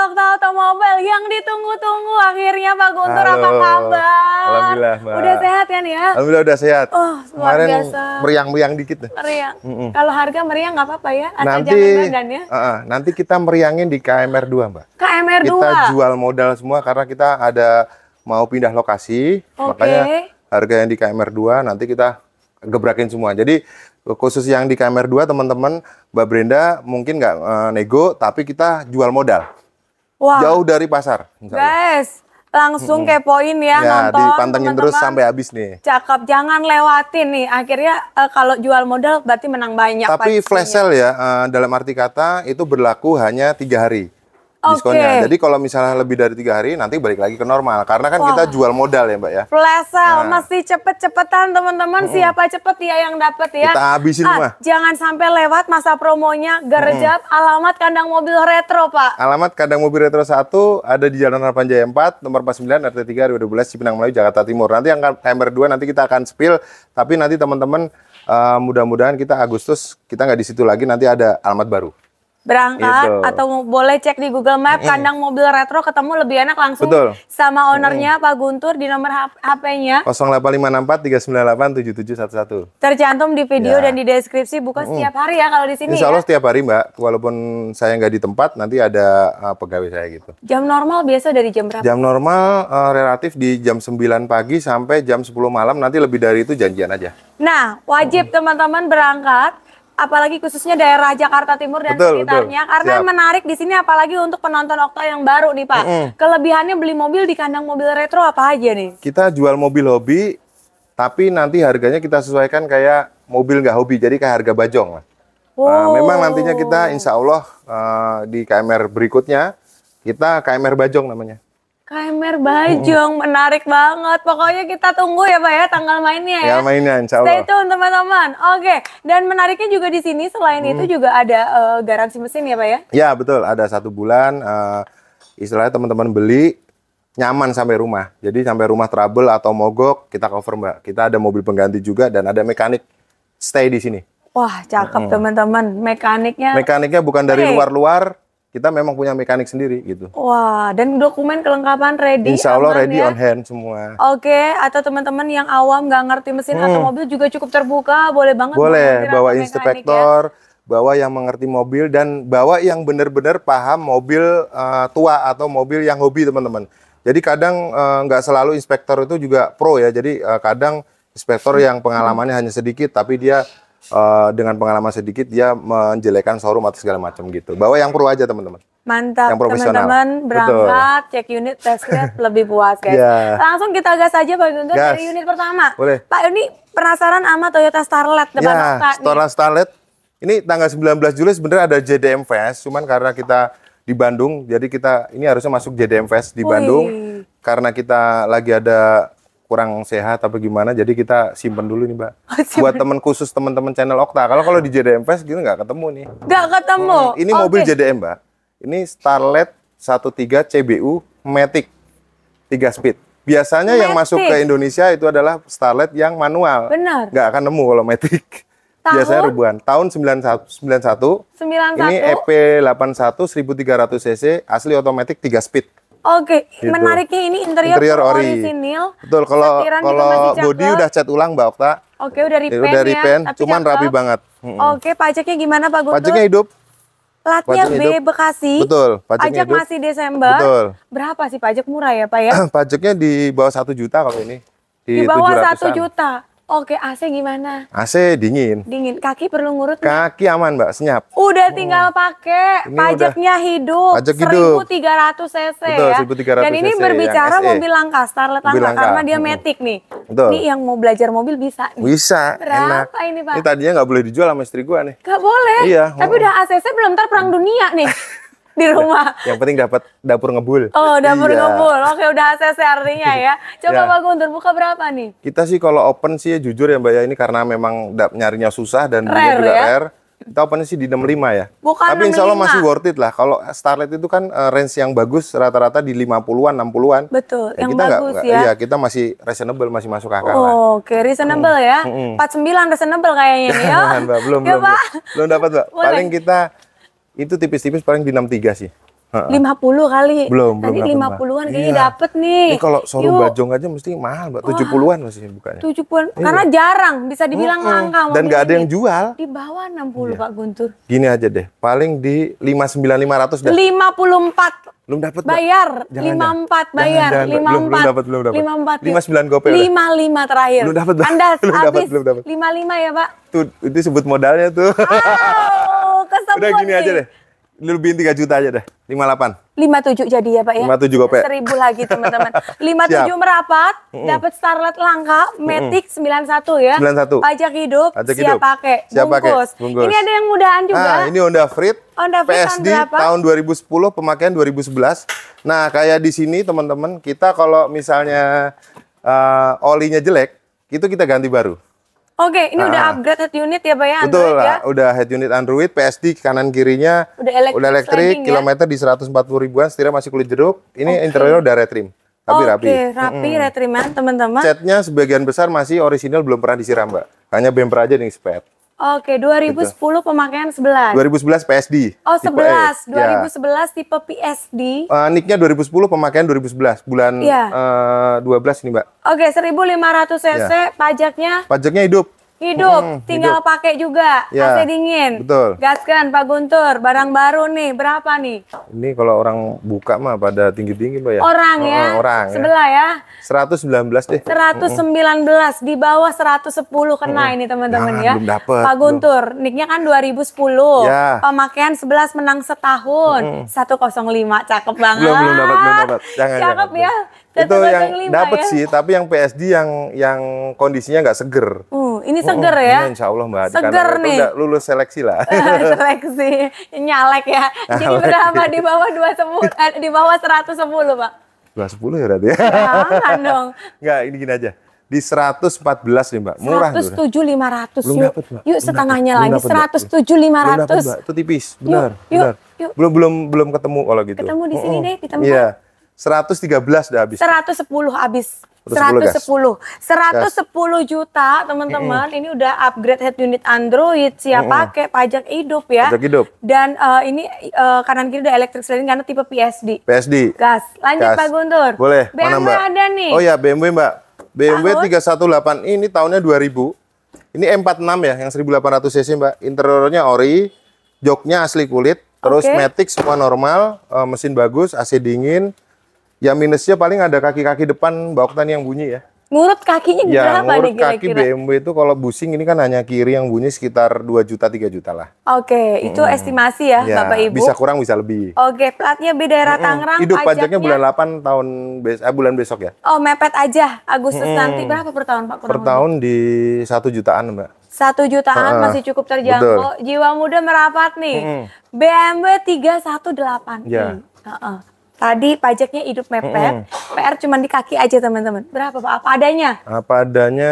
Okta Otomobil yang ditunggu-tunggu. Akhirnya Pak Guntur, Halo. apa kabar? Alhamdulillah, Mbak. Udah sehat kan ya? Alhamdulillah udah sehat. Oh, luar Kemarin biasa. meriang-meriang dikit. Meriang. Kalau harga meriang nggak apa-apa ya? Asal Nanti, jangan badan ya? nanti kita meriangin di KMR 2, Mbak. KMR 2? Kita jual modal semua karena kita ada mau pindah lokasi. Makanya harga yang di KMR 2 nanti kita gebrakin semua. Jadi khusus yang di KMR 2 teman-teman, Mbak Brenda mungkin nggak nego, tapi kita jual modal. Wah. Jauh dari pasar. Guys, langsung kepoin ya, nonton dipantengin terus sampai habis nih. Cakep, jangan lewatin nih. Akhirnya kalau jual modal berarti menang banyak. Tapi flash sale ya, dalam arti kata itu berlaku hanya 3 hari diskonnya. Jadi kalau misalnya lebih dari 3 hari nanti balik lagi ke normal. Karena kan kita jual modal ya Mbak ya. Flash sale mesti cepet-cepetan teman-teman. Siapa cepet ya yang dapet ya. Kita habisin mah. Jangan sampai lewat masa promonya. Gerejap alamat kandang mobil retro Pak. Alamat kandang mobil retro 1 ada di Jalan Harapan Jaya 4 nomor 49 RT 3 RW 12 Cipinang Melayu Jakarta Timur. Nanti yang KMR 2 nanti kita akan spill. Tapi nanti teman-teman mudah-mudahan kita Agustus kita nggak di situ lagi, nanti ada alamat baru. Berangkat gitu. atau boleh cek di Google Map kandang mobil retro, ketemu lebih enak langsung sama ownernya Pak Guntur di nomor HP-nya 085839877711. tercantum di video dan di deskripsi. Buka setiap hari ya kalau di sini. Insya Allah ya? setiap hari Mbak, walaupun saya nggak di tempat nanti ada pegawai saya gitu. Jam normal biasa dari jam berapa? Jam normal relatif di jam 9 pagi sampai jam 10 malam, nanti lebih dari itu janjian aja. Nah, wajib teman-teman berangkat. Apalagi khususnya daerah Jakarta Timur dan sekitarnya, karena menarik di sini apalagi untuk penonton Okta yang baru nih Pak. Kelebihannya beli mobil di kandang mobil retro apa aja nih? Kita jual mobil hobi, tapi nanti harganya kita sesuaikan kayak mobil nggak hobi, jadi kayak harga bajong. Memang nantinya kita insya Allah di KMR berikutnya kita KMR Bajong namanya. KMR Bajong, menarik banget. Pokoknya kita tunggu ya Pak ya tanggal mainnya ya. Ya mainnya insya Allah. Stay tune teman-teman. Oke, dan menariknya juga di sini selain itu juga ada garansi mesin ya Pak ya? Ya betul, ada 1 bulan. Istilahnya teman-teman beli nyaman sampai rumah. Jadi sampai rumah trouble atau mogok kita cover Mbak. Kita ada mobil pengganti juga dan ada mekanik stay di sini. Wah cakep teman-teman, mekaniknya. Mekaniknya bukan dari luar-luar. Kita memang punya mekanik sendiri gitu. Wah, dan dokumen kelengkapan ready. Insya Allah ready ya? on hand semua. Oke, atau teman-teman yang awam nggak ngerti mesin atau mobil juga cukup terbuka, boleh banget. Boleh, bawa inspektor, bawa yang mengerti mobil, dan bawa yang benar-benar paham mobil tua atau mobil yang hobi teman-teman. Jadi kadang nggak selalu inspektor itu juga pro ya. Jadi kadang inspektor yang pengalamannya hanya sedikit, tapi dia dengan pengalaman sedikit dia menjelekkan showroom atau segala macam gitu. Bawa yang pro aja teman-teman. Mantap teman-teman, berangkat cek unit test drive lebih puas guys. Langsung kita gas aja Pak Guntur dari unit pertama. Boleh. Pak, ini penasaran sama Toyota Starlet depan Okta nih. Toyota Starlet. Ini tanggal 19 Juli sebenarnya ada JDM Fest, cuman karena kita di Bandung, jadi kita ini harusnya masuk JDM Fest di Bandung. Karena kita lagi ada kurang sehat apa gimana, jadi kita simpen dulu nih Mbak. Buat teman khusus teman-teman channel Okta. Kalau di JDM Fest gitu nggak ketemu nih. Nggak ketemu. Ini mobil JDM Mbak. Ini Starlet 13 CBU Matic 3 speed. Biasanya yang masuk ke Indonesia itu adalah Starlet yang manual. Benar. Nggak akan nemu kalau Matic. Biasanya ribuan. Tahun 91. Ini EP81 1300 cc asli otomatis 3 speed. Oke, gitu. Menariknya ini interior orisinil. Betul, kalau body udah cat ulang Mbak Okta. Oke, udah repaint udah repaint, ya, cuman rapi banget. Oke, pajaknya gimana Pak Guntur? Pajaknya hidup. Platnya B Bekasi. Betul, pajaknya pajak masih Desember. Betul. Berapa sih pajak murah ya Pak ya? Pajaknya di bawah 1 juta kalau ini. Di bawah 1 juta. Oke, AC gimana? AC dingin. Dingin. Kaki perlu ngurut nggak? Kaki aman Mbak, senyap. Udah tinggal pakai. Pajaknya hidup. Pajak hidup. 1300 cc Betul, ya. 1300 Dan ini cc berbicara mobil langka, Starlet langka, karena dia Matic nih. Betul. Ini yang mau belajar mobil bisa nih. Bisa, berapa enak. Ini Pak? Ini tadinya nggak boleh dijual sama istri gua nih. Nggak boleh? Iya. Tapi udah ACC belum, ntar perang dunia nih. Di rumah. Yang penting dapat dapur ngebul. Oh, dapur ngebul. Oke, udah ACC artinya ya. Coba Pak Guntur buka berapa nih? Kita sih kalau open sih jujur ya Mbak ya, ini karena memang nyarinya susah dan rare, juga ya? rare. Kita open sih di 65 ya. Bukan tapi insya Allah masih worth it lah. Kalau Starlet itu kan range yang bagus rata-rata di 50-an, 60-an. Betul, ya, yang kita bagus ya. Iya, kita masih reasonable, masih masuk akal lah. Oke, reasonable ya. 49 reasonable kayaknya nih ya. Mbak, belum dapat Mbak. Paling kita itu tipis-tipis paling di 63 sih. Heeh. 50 kali. Belum Tadi dapet, 50-an Mbak. kayaknya Iya. dapet nih. Ini kalau showroom Yuk. Bajong aja mesti mahal, Mbak. 70-an masih bukanya. 70-an. Karena jarang, bisa dibilang langka. Dan mobil nggak ada ini. yang jual. Di bawah 60 Pak Guntur. Gini aja deh, paling di 59.500 dah. 54 Belum dapat, Mbak. bayar. Jangan, 54 jangan. bayar. Jangan, Mbak. 54. Belum dapat. 54. 59 gopay udah. 55 terakhir. Belum dapat, Mbak. Anda Belum dapat, habis. belum dapat. 55 ya, Pak? Tuh, itu sebut modalnya tuh. Oh, kesebut Udah gini nih. aja deh. Lebihin 3 juta aja deh. 58. 57 jadi ya Pak ya? 57 gopay. 1000 lagi teman-teman. 57 Siap. merapat, dapat Starlet langka, Matic 91 ya. 91. Pajak hidup, Pajak siap hidup. pakai, Siap pakai, bungkus. bungkus. Ini ada yang mudahan juga. Nah, ini Honda Freed. Honda Freed tahun PSD berapa? tahun 2010, pemakaian 2011. Nah, kayak di sini teman-teman, kita kalau misalnya olinya jelek, itu kita ganti baru. Oke, ini udah upgrade head unit ya Pak ya? Betul Android ya? lah, udah head unit Android, PSD kanan kirinya Udah elektrik sliding ya? kilometer di 140 ribuan, setirnya masih kulit jeruk. Ini interior udah retrim, tapi rapi. Oke, rapi, retriman teman-teman. Catnya sebagian besar masih orisinal, belum pernah disiram, Mbak. Hanya bumper aja nih spare. Oke, 2010 pemakaian 11. 2011 PSD. Oh, tipe 11. E. Ya. 2011 tipe PSD. Nicknya 2010, pemakaian 2011. Bulan Iya. 12 nih, Mbak. Oke, 1500 cc, pajaknya Pajaknya hidup. hidup, tinggal pakai juga, Ya, AC dingin. betul. Gaskan Pak Guntur, barang baru nih, berapa nih? Ini kalau orang buka mah pada tinggi-tinggi, Mbak ya. Orang ya, Orang ya. sebelah ya. 119 deh. 119, di bawah 110 kena ini teman-teman Jangan, ya. belum dapet, Pak Guntur, nicknya kan 2010. Ya. Pemakaian 11 menang setahun. 105, cakep banget. Belum dapat. Jangan. Cakep ya. Itu yang 105 dapat ya. sih, tapi yang PSD yang kondisinya nggak seger. Ini seger ya. Ini insya Allah Mbak. Seger Karena itu nih. udah lulus seleksi lah. Seleksi nyalek ya. Jadi berapa di bawah 210 di bawah 110, Pak? 210 ya berarti ya. Jangan dong. Enggak, ini gini aja. Di 114 nih Mbak, murah. 107.500 Belum yuk. dapet, Mbak. Yuk setengahnya lagi Belum dapet, 107.500. Mbak. Itu tipis, benar. yuk, yuk. Belum ketemu kalau gitu. Ketemu di sini deh, di tempat. Iya. 113 udah habis. 110 habis. 110, 110 juta teman-teman. Ini udah upgrade head unit Android, siap pakai, pajak hidup ya. Pajak hidup. Dan ini kanan kiri udah electric sliding karena tipe PSD. PSD. Gas. Lanjut Gas. Pak Guntur. Boleh, mana BMW Mbak? ada nih. Oh ya, BMW Mbak. BMW Tahun? 318 ini tahunnya 2000. Ini M46 ya, yang 1800 cc Mbak. Interiornya ori, joknya asli kulit, terus Oke. matic semua normal, mesin bagus, AC dingin. Ya minusnya paling ada kaki-kaki depan Mbak Oktani yang bunyi ya. Ngurut kakinya Ya, berapa nih ngurut kaki kira-kira? BMW itu kalau busing ini kan hanya kiri yang bunyi sekitar 2 juta 3 juta lah. Oke, itu estimasi ya, Ya, Bapak Ibu. bisa kurang bisa lebih. Oke, platnya B daerah Tangerang, Hidup pajaknya bulan 8 tahun bulan besok ya. Oh, mepet aja. Agustus nanti berapa per tahun, Pak? Per tahun di 1 jutaan Mbak. 1 jutaan masih cukup terjangkau. Jiwa muda merapat nih. BMW 318. Ya. Tadi pajaknya hidup mepet. PR cuma di kaki aja teman-teman. Berapa Pak? Apa adanya? Apa adanya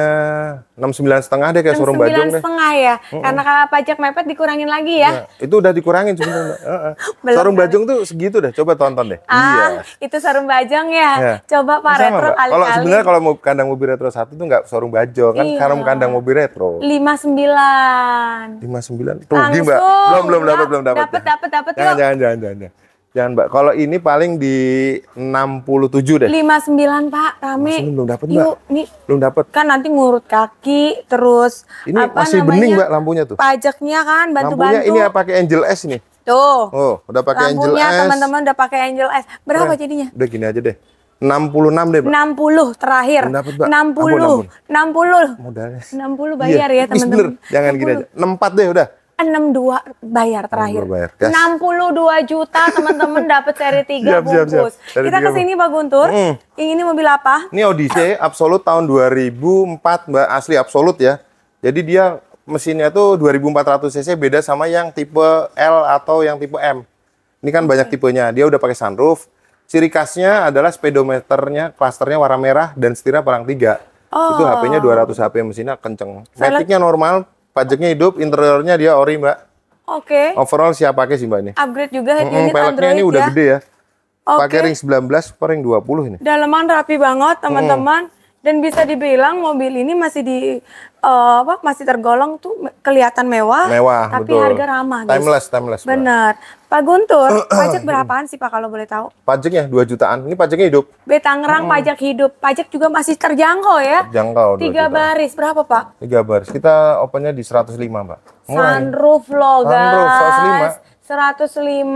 69,5 deh kayak showroom Bajong deh. 9,5 ya. Karena kalau pajak mepet dikurangin lagi ya. Ya, itu udah dikurangin sebenarnya. Belum Showroom Bajong tuh segitu deh. Coba tonton deh. Iya. Itu sarung bajang ya. Ya. Coba Pak Sama, retro Mbak. Kalau kali-kali. sebenarnya kalau mau kandang mobil retro 1 tuh nggak showroom Bajong kan, Iya. karena kandang mobil retro. 59. 59. Rugi Mbak. Belum dapat. Dapat yuk. Jangan Mbak. Kalau ini paling di 67 deh. 59 Pak, rame. Masih belum dapat, Mbak. Yuk, nih Belum dapat. kan nanti ngurut kaki, terus Ini apa masih namanya, bening Mbak lampunya tuh. pajaknya kan Lampunya bantu-bantu. ini pakai Angel S nih. Tuh, Oh, udah pakai Angel lampunya S. teman-teman udah pakai Angel S. Berapa jadinya? Udah gini aja deh. 66 deh, Mbak. 60 terakhir. Belum dapet, Mbak. 60. Ampun. 60. Modalnya. 60 bayar ya, Iya, bener. teman-teman. Jangan gini aja. 64 deh udah. 62 bayar terakhir. 62 bayar. Gas. 62 juta teman-teman dapat seri 3 Siap. bungkus. Seri Kita 3 ke sini Pak Guntur. Yang ini mobil apa? Ini Odyssey Absolute tahun 2004, Mbak. Asli Absolute ya. Jadi dia mesinnya tuh 2400 cc, beda sama yang tipe L atau yang tipe M. Ini kan banyak tipenya. Dia udah pakai sunroof. Ciri khasnya adalah speedometernya, klasternya warna merah dan setirnya palang 3. Itu HP-nya 200 HP, mesinnya kenceng. Matic-nya normal, pajaknya hidup, interiornya dia ori, Mbak. Oke. Overall siap pakai sih, Mbak ini. Upgrade juga head unit Peleknya Android ini udah ya. gede ya. Oke. Pakai ring 19, ring 20 ini. Daleman rapi banget teman-teman. Dan bisa dibilang mobil ini masih masih tergolong tuh kelihatan mewah, tapi betul. harga ramah. Timeless. Benar. Pak Guntur, pajak berapaan sih Pak kalau boleh tahu? Pajaknya 2 jutaan. Ini pajaknya hidup. B Tangerang pajak hidup. Pajak juga masih terjangkau ya? Terjangkau. 3 baris berapa Pak? 3 baris. Kita opennya di 105 Mbak. Sunroof loh guys. Sunroof 105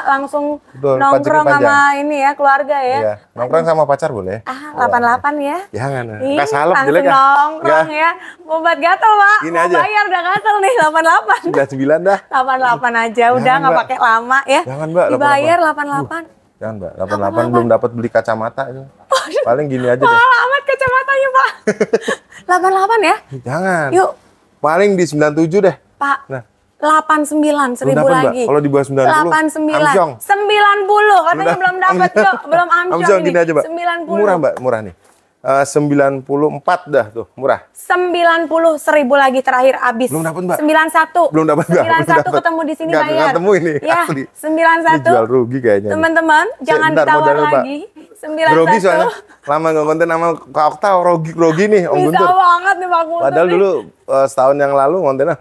langsung betul, nongkrong sama ini ya keluarga ya. Iya, nongkrong sama pacar boleh. 88 ya. Jangan. Ih, salep langsung jelek nongkrong ya. Mau buat gatel Pak. Gini Mau aja. bayar udah gatel nih 88. Udah 9 dah. 88 aja udah nggak pakai lama ya. Jangan Mbak. Dibayar 88. Jangan Mbak. 88 belum dapat beli kacamata itu. Paling gini aja deh. Mahal amat kacamatanya Pak. 88 ya. Jangan. Yuk. Paling di 97 deh. Pak. Nah. 89 1000 lagi. Kalau di bawah 90 89 90 katanya belum dapat yuk, belum amsyong ini. Gini aja, Mbak. 90. Murah, Mbak, murah nih. 94 dah tuh, murah. 90.000 lagi terakhir habis. Belum dapat, Mbak. 91. Belum dapat, Mbak. 91 ketemu di sini Nggak bayar. ketemu ini, Ya, asli. 91. Ini jual rugi kayaknya. Teman-teman, jangan Bentar, ditawar modalnya, Pak. lagi. 91. Grogi soalnya. Lama nggak konten sama Kak Okta, grogi nih, Om Bisa Guntur. banget nih Pak Guntur. Padahal nih. dulu setahun yang lalu kontennya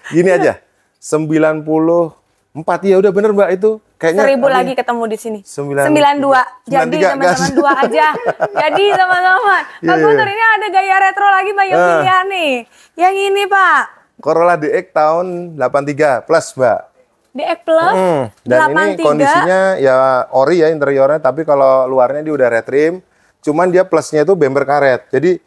gini aja. 94 ya udah bener Mbak itu. Kayaknya 1000 lagi ketemu di sini. 92. 92. Jadi 93, teman-teman 2 aja. Jadi teman-teman. Pak Guntur ini ada gaya retro lagi banyak pilihan nih. Yang ini Pak. Corolla DX tahun 83 plus Mbak. DX Plus. Dan 83. ini kondisinya ya ori ya interiornya, tapi kalau luarnya dia udah red rim. Cuman dia plusnya itu bumper karet. Jadi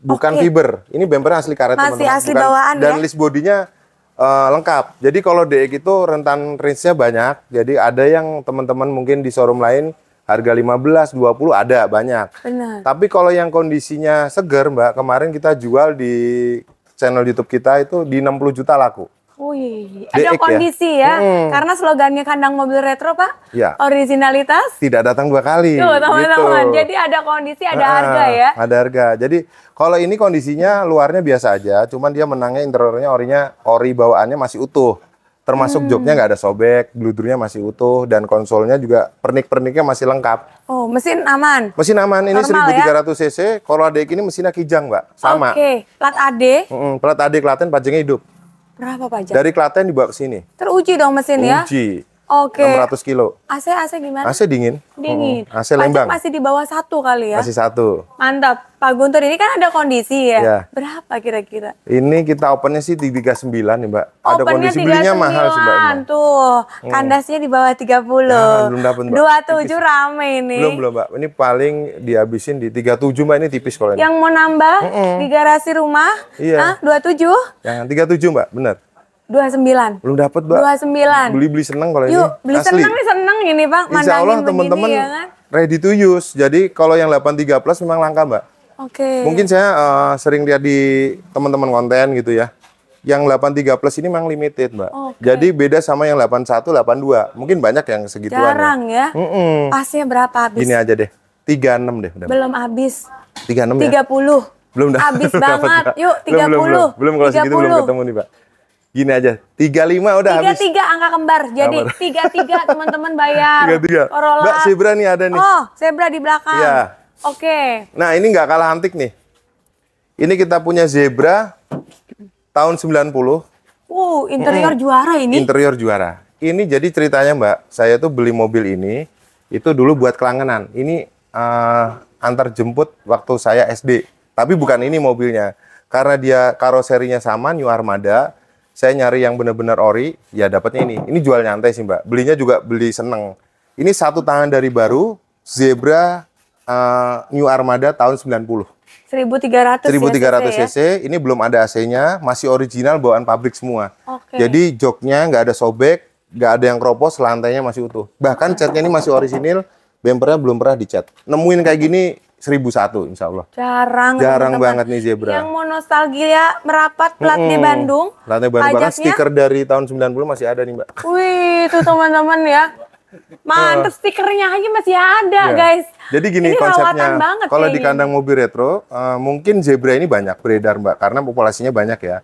bukan fiber. Ini bumper asli karet Masih teman-teman. asli bawaan dan ya. list bodinya lengkap. Jadi kalau DX itu rentan range-nya banyak. Jadi ada yang teman-teman mungkin di showroom lain harga 15, 20 ada banyak. Benar. Tapi kalau yang kondisinya seger Mbak, kemarin kita jual di channel YouTube kita itu di 60 juta laku. Wih, ada DX kondisi ya. Karena slogannya kandang mobil retro Pak. Ya. Originalitas. Tidak datang 2 kali. Tuh teman-teman. Gitu. Jadi ada kondisi, ada harga ya. Ada harga. Jadi kalau ini kondisinya luarnya biasa aja, cuman dia menangnya interiornya ori bawaannya masih utuh. Termasuk joknya nggak ada sobek, bludernya masih utuh, dan konsolnya juga pernik-perniknya masih lengkap. Oh, mesin aman. Mesin aman, ini Normal, 1300 cc. Kalau DX ini mesinnya Kijang Mbak, sama. Oke, plat AD. Plat AD Klaten, pajaknya hidup. Berapa pajak? Dari Klaten dibawa ke sini. Teruji dong mesin ya. Uji. Oke. 600 kilo. AC gimana? AC dingin. Dingin. AC Lembang. Pajak masih di bawah 1 kali ya. Masih 1. Mantap. Pak Guntur ini kan ada kondisi ya. Ya. Berapa kira-kira? Ini kita opennya sih di 39 nih Mbak. Ada Opennya kondisi belinya mahal sih Mbak. Ini. Tuh, kandasnya di bawah 30. Belum dapat Mbak. 27 rame ini. Belum Mbak. Ini paling dihabisin di 37 Mbak, ini tipis kalau ini. Yang mau nambah di garasi rumah, Iya. 27? Jangan 37 Mbak, bener. 29. Belum dapat Mbak. 29. Beli seneng kalau ini. Yuk, beli Asli. seneng nih seneng ini Bang. Insya Allah Mandangin teman-teman begini, ya kan? ready to use. Jadi kalau yang 83 plus memang langka Mbak. Oke. Mungkin saya sering lihat di teman-teman konten gitu ya. Yang 83 plus ini memang limited Mbak. Oke. Jadi beda sama yang 81, 82. Mungkin banyak yang segituan. Jarang ya. Pasnya berapa habis? Gini aja deh. 36 deh. Udah. Belum habis. 36 ya? 30. Belum dah. Habis Belum dapat, banget. Mbak. Yuk, 30. Belum kalau segitu belum ketemu nih, Pak. Gini aja. 35 udah habis. 33 angka kembar. Jadi 33 teman-teman bayar. 33. Corolla. Mbak, Zebra nih ada nih. Oh, Zebra di belakang. Iya. Oke. Nah, ini nggak kalah antik nih. Ini kita punya Zebra tahun 90. Interior juara ini. Interior juara. Ini jadi ceritanya Mbak, saya tuh beli mobil ini, itu dulu buat kelangenan. Ini antar jemput waktu saya SD. Tapi bukan ini mobilnya. Karena dia karoserinya sama, New Armada, saya nyari yang benar-benar ori, ya dapatnya ini. Ini jual nyantai sih Mbak. Belinya juga beli seneng. Ini satu tangan dari baru, Zebra New Armada tahun 90. 1300 1300 cc, ini belum ada AC-nya, masih original bawaan pabrik semua. Oke. Jadi joknya nggak ada sobek, nggak ada yang keropos, lantainya masih utuh. Bahkan catnya ini masih orisinil, bempernya belum pernah dicat. Nemuin kayak gini 1001 insya Allah. Jarang teman-teman. Banget nih Zebra. Yang mau nostalgia merapat plat di Bandung. Platnya Bandung banget, pajaknya- stiker dari tahun 90 masih ada nih Mbak. Wih, itu teman-teman ya. Mantep, stikernya aja masih ada, Iya. guys. Jadi gini Ini konsepnya, rawatan banget kalau di kayaknya. kandang mobil retro, mungkin Zebra ini banyak beredar Mbak, karena populasinya banyak ya.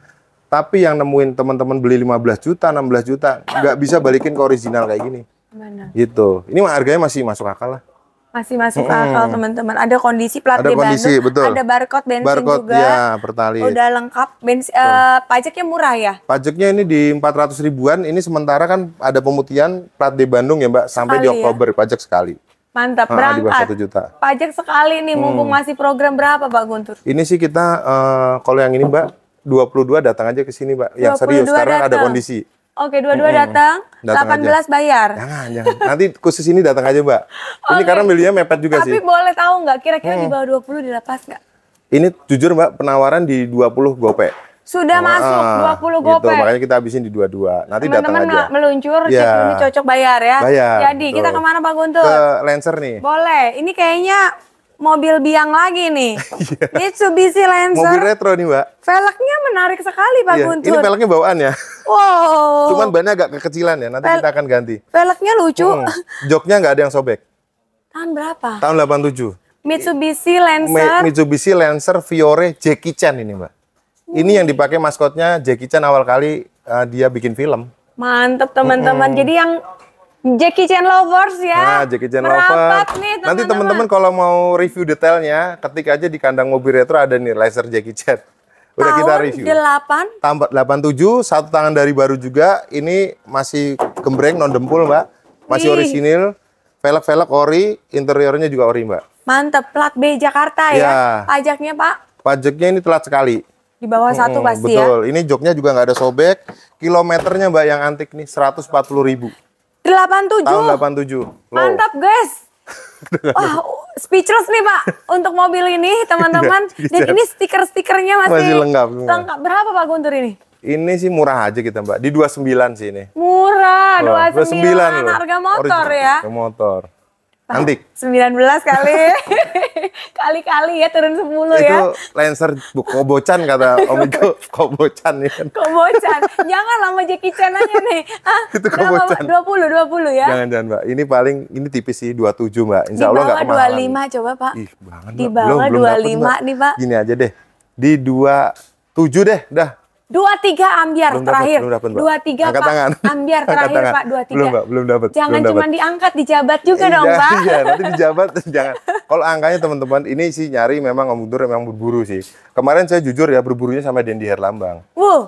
Tapi yang nemuin teman-teman beli 15 juta, 16 juta, nggak bisa balikin ke original kayak gini. Benar. Gitu. Ini harganya masih masuk akal lah. Masih masuk akal teman-teman. Ada kondisi plat Ada di kondisi, Bandung, betul. ada barcode bensin Barcode, juga. ya, Pertalite. Udah lengkap. Pajaknya murah ya? Pajaknya ini di 400 ribuan. Ini sementara kan ada pemutihan plat di Bandung ya Mbak, sampai di Oktober pajak sekali. Mantap, Di bawah berangkat. 1 juta. Pajak sekali nih, mumpung masih program berapa Pak Guntur? Ini sih kita kalau yang ini Mbak 22 datang aja ke sini Mbak. Yang serius karena ada kondisi. Oke, 22 datang 18 bayar. Jangan. Nanti khusus ini datang aja Mbak. Ini karena belinya mepet juga sih. Tapi boleh tahu nggak kira-kira di bawah 20 dilepas nggak? Ini jujur Mbak, penawaran di 20 gope. Sudah masuk 20 gope. Gitu, makanya kita habisin di 22. Nanti datang aja. Teman-teman meluncur, Ya. cek ini cocok bayar ya. Bayar, Jadi betul. kita kemana Pak Guntur? Ke Lancer nih. Boleh. Ini kayaknya mobil biang lagi nih. Mitsubishi Lancer. Mobil retro nih Mbak. Velgnya menarik sekali Pak Iya, Guntur. ini velgnya bawaan ya. Wow. Cuman bannya agak kekecilan ya. Nanti kita akan ganti. Velgnya lucu. Joknya nggak ada yang sobek. Tahun berapa? Tahun 87. Mitsubishi Lancer. Mitsubishi Lancer Fiore Jackie Chan ini Mbak. Ini yang dipakai maskotnya Jackie Chan awal kali dia bikin film. Mantep teman-teman. Jadi yang Jackie Chan lovers ya. Nah, Jackie Chan merapat lover. nih Nanti teman-teman kalau mau review detailnya, ketik aja di kandang mobil retro ada nih Lancer Jackie Chan. Udah Tahun kita review. 8. Tambah 87, satu tangan dari baru juga. Ini masih gembreng non dempul Mbak. Masih Wih. orisinil. Velg-velg ori, interiornya juga ori Mbak. Mantep, plat B Jakarta Ya. ya. Pajaknya Pak Pajaknya ini telat sekali. di bawah 1 pasti ya. Betul. Ini joknya juga nggak ada sobek. Kilometernya Mbak yang antik nih 140.000. 87. Tahun 87. Low. Mantap guys. Wah, speechless nih Pak untuk mobil ini teman-teman. Dan ini stiker-stikernya Masih lengkap semua. lengkap. Berapa Pak Guntur ini? Ini sih murah aja kita Mbak. Di 29 sih ini. Murah, Wah, 29 harga motor ya. Harga motor. Antik. 19 kali. Kali-kali ya turun 10 Itu ya. Lancer kobocan kata Om Iko. Kobocan ya kan. Kobocan. Jangan lama Jackie Chan aja nih. Itu berapa, kobocan. Pak? 20 ya. Jangan Mbak. Ini paling ini tipis sih 27 Mbak. Insya Allah nggak Di kemahalan. bawah 25 coba Pak. Ih, banget. Di Mbak. bawah Belum dapet, 25 Mbak. nih Pak. Gini aja deh. Di 27 deh, dah. 23 ambiar terakhir. Belum dapet, Mbak. 23 Angkat Pak. tangan. Ambiar Angkat terakhir tangan. Pak 23. Belum Mbak, belum dapat. Jangan belum cuma dapat. diangkat, dijabat juga dong Iya, Pak. Iya, nanti dijabat jangan. Kalau angkanya teman-teman ini sih nyari memang Om Guntur memang berburu sih. Kemarin saya jujur ya berburunya sama Dendi Herlambang.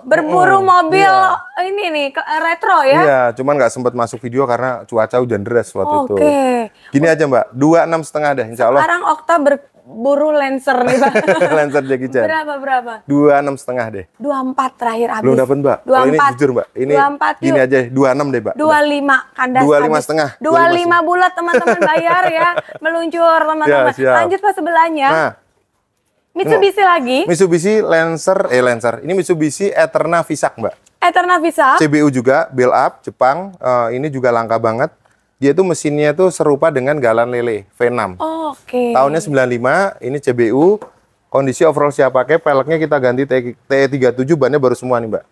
Berburu mobil iya. ini nih retro ya. Iya, cuman nggak sempat masuk video karena cuaca hujan deras waktu itu. Oke. Gini aja Mbak, 26,5 deh insya Allah. Sekarang Okta berburu Lancer nih Pak. Lancer Jackie Chan. Berapa? 26,5 deh. 24 terakhir habis. Belum dapat Mbak. Kalau ini 24. jujur Mbak. Ini 24 gini yuk. aja 26 deh Mbak. 25 kandas 25,5. 25 bulat teman-teman bayar ya. Meluncur teman-teman. Ya, siap. Lanjut Pak sebelahnya. Nah, Mitsubishi lagi. Mitsubishi Lancer. Ini Mitsubishi Eterna Visak Mbak. Eterna Visa. CBU juga, build up, Jepang. Ini juga langka banget. Dia tuh mesinnya tuh serupa dengan Galan Lele V6. Oke. Tahunnya 95, ini CBU. Kondisi overall siap pakai, peleknya kita ganti TE37, bannya baru semua nih Mbak.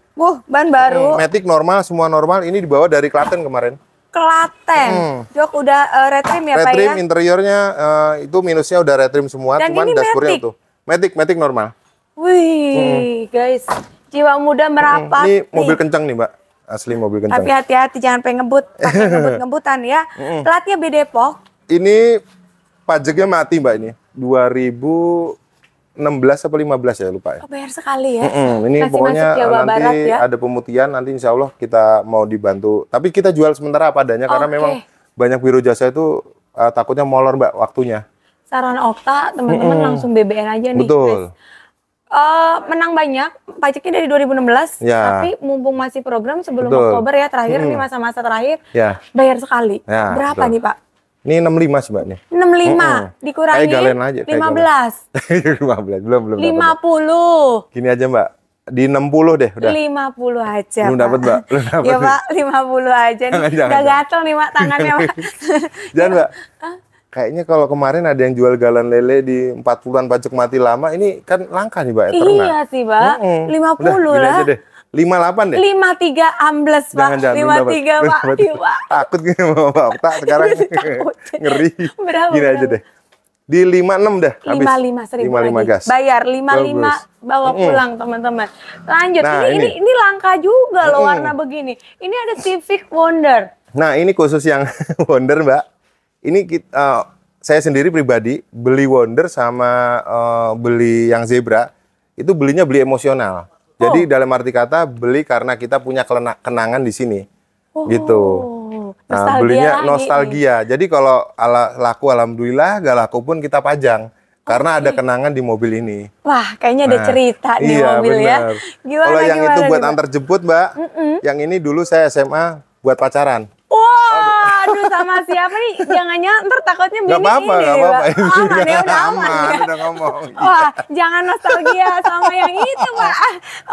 Ban baru. Matic normal, semua normal. Ini dibawa dari Klaten kemarin. Klaten. Jok udah retrim ya Pak Retrim ya. interiornya itu minusnya udah retrim semua, Dan cuman ini dashboardnya Matic? tuh. Matic normal. Wih, guys. Jiwa muda merapat. Ini mobil nih. kencang nih Mbak. Asli mobil kencang. Tapi hati-hati jangan pengen ngebut. Pakai ngebut-ngebutan ya. Platnya B Depok. Ini pajaknya mati Mbak ini. 2016 atau 15 ya lupa ya. Oh, bayar sekali ya. Ini Masih pokoknya masuk Jawa nanti Barat ya. ada pemutihan, nanti insya Allah kita mau dibantu. Tapi kita jual sementara apa adanya karena Oke. memang banyak biro jasa itu takutnya molor Mbak waktunya. Saran Okta, teman-teman langsung BBN aja nih. Betul. Guys. Menang banyak, pajaknya dari 2016. Ya. Tapi mumpung masih program sebelum Betul. Oktober ya terakhir nih masa-masa terakhir. Ya. Bayar sekali. Ya, Berapa betul. nih Pak? Ini 65 sih Mbak nih. 65 dikurangi Kayak Galen aja, kayak 15. 15. belum dapat. 50. Gini aja Mbak. Di 60 deh udah. 50 aja. Belum Pak. dapat Mbak. Belum dapat. Ya Pak, 50 aja nih. Jangan. Udah gatel nih Pak tangannya Pak. Jangan Mbak. Kayaknya kalau kemarin ada yang jual Galan Lele di 40-an pajak mati lama, ini kan langka nih Mbak, Eterna. Iya sih Pak, 50 Udah, gini lah. aja deh. 58 deh. 53 ambles Pak. Jangan, 53 Pak. Iya Pak. Takut gini sama Mbak Okta sekarang. Takut. Ngeri. Berapa, Gini aja berapa? deh. Di 56 dah. Habis. 55 seribu 55 lagi. gas. Bayar 55 Bagus. bawa pulang teman-teman. Lanjut. Nah, ini langka juga loh warna begini. Ini ada Civic Wonder. Nah, ini khusus yang Wonder Mbak. Ini kita, saya sendiri pribadi beli Wonder sama beli yang Zebra itu beli emosional. Jadi dalam arti kata beli karena kita punya kenangan di sini, gitu. Nah, belinya nostalgia. Jadi kalau laku alhamdulillah, gak laku pun kita pajang. Karena ada kenangan di mobil ini. Wah, kayaknya ada cerita di mobil bener. Ya. Gimana, kalau yang itu buat nih, antar jemput, Mbak. Yang ini dulu saya SMA buat pacaran. Wah, aduh sama siapa nih? Jangan-jangan ntar takutnya beli ini. Gak apa-apa. Aman ya, udah aman ya. Udah ngomong. Wah, jangan nostalgia sama yang itu, Pak.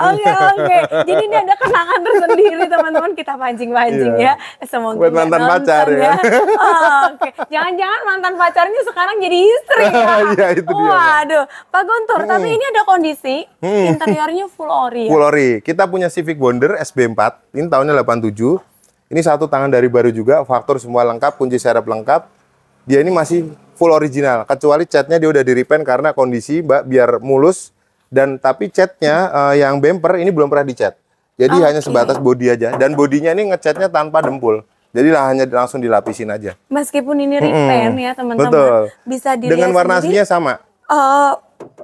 Oke. Jadi ini ada kenangan tersendiri, teman-teman. Kita pancing-pancing ya. Semoga buat mantan pacar ya. Oke. Jangan-jangan mantan pacarnya sekarang jadi istri ya. Iya, itu dia. Waduh, Pak Guntur, tapi ini ada kondisi interiornya full ori ya? Full ori. Kita punya Civic Wonder SB4. Ini tahunnya 87. Ini satu tangan dari baru juga, faktur semua lengkap, kunci serep lengkap. Dia ini masih full original, kecuali catnya dia udah di-repaint karena kondisi, Mbak, biar mulus. Dan tapi catnya yang bumper ini belum pernah dicat. Jadi hanya sebatas bodi aja. Dan bodinya ini ngecatnya tanpa dempul. Jadi hanya langsung dilapisin aja. Meskipun ini repaint ya teman-teman, bisa dilihat dengan warna aslinya sama.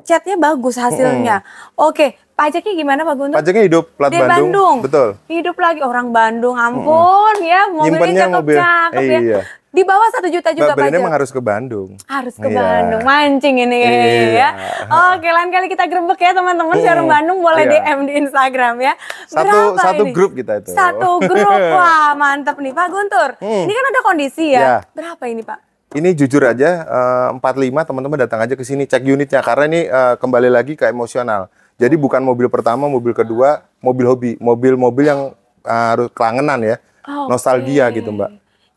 Catnya bagus hasilnya. Oke, pajaknya gimana Pak Guntur? Pajaknya hidup, plat Bandung. Betul. Hidup lagi orang Bandung, ampun ya, mobilnya cakep-cakep ya. Iya. Di bawah 1 juta juga pajak. pajak. Memang harus ke Bandung. Harus ke Bandung, mancing ini ya. Oke, lain kali kita gerbek ya teman-teman, showroom Bandung boleh DM di Instagram ya. Satu grup kita itu. Satu grup, wah mantap nih Pak Guntur. Ini kan ada kondisi ya. Berapa ini Pak? Ini jujur aja 45 teman-teman datang aja ke sini cek unitnya karena ini kembali lagi ke emosional. Jadi bukan mobil pertama, mobil kedua, mobil hobi, mobil-mobil yang harus kelangenan ya, nostalgia gitu Mbak.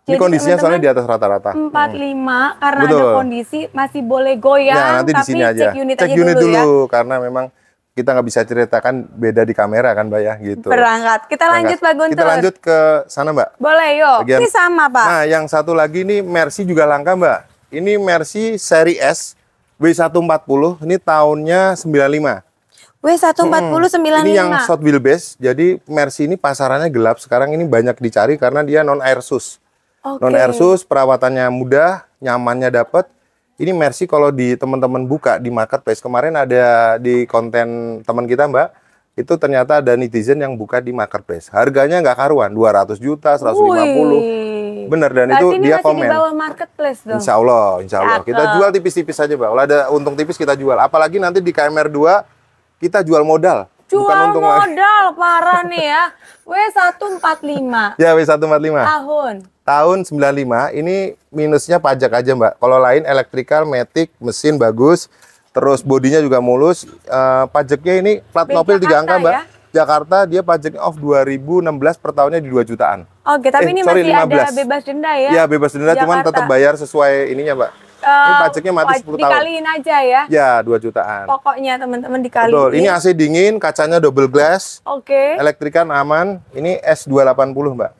Ini jadi kondisinya soalnya di atas rata-rata. 45 karena ada kondisi masih boleh goyang, nah, nanti tapi di sini aja. Cek unit dulu ya. Karena memang kita nggak bisa ceritakan beda di kamera kan Mbak ya gitu. Berangkat. Kita lanjut Pak Guntur. Kita lanjut ke sana Mbak. Boleh yuk. Ini sama Pak. Nah yang satu lagi nih Mercy juga langka Mbak. Ini Mercy seri S W140. Ini tahunnya 95. W140 95. Ini yang short wheelbase. Jadi Mercy ini pasarannya gelap. Sekarang ini banyak dicari karena dia non air sus. Non air sus, perawatannya mudah, nyamannya dapat. Ini Mercy kalau di teman-teman buka di marketplace, kemarin ada di konten teman kita Mbak, itu ternyata ada netizen yang buka di marketplace. Harganya nggak karuan, 200 juta, 150. Bener, dan itu dia komen. Di bawah marketplace dong. Insya Allah. Kita jual tipis-tipis aja Mbak. Kalau ada untung tipis kita jual. Apalagi nanti di KMR 2 kita jual modal. Jual modal, parah nih ya. W145. Ya, W145. Tahun 95, ini minusnya pajak aja Mbak. Kalau lain elektrikal, matic, mesin bagus, terus bodinya juga mulus. Pajaknya ini plat mobil 3 angka Mbak. Ya? Jakarta dia pajaknya off 2016 per tahunnya di 2 jutaan. Oke, tapi ini masih 15. Ada bebas denda ya? Iya, bebas denda, cuman tetap bayar sesuai ininya Mbak. Ini pajaknya mati 10 tahun. Dikaliin aja ya? Ya, 2 jutaan. Pokoknya teman-teman dikaliin. Betul, ini AC dingin, kacanya double glass. Oke. Elektrikan aman, ini S280 Mbak.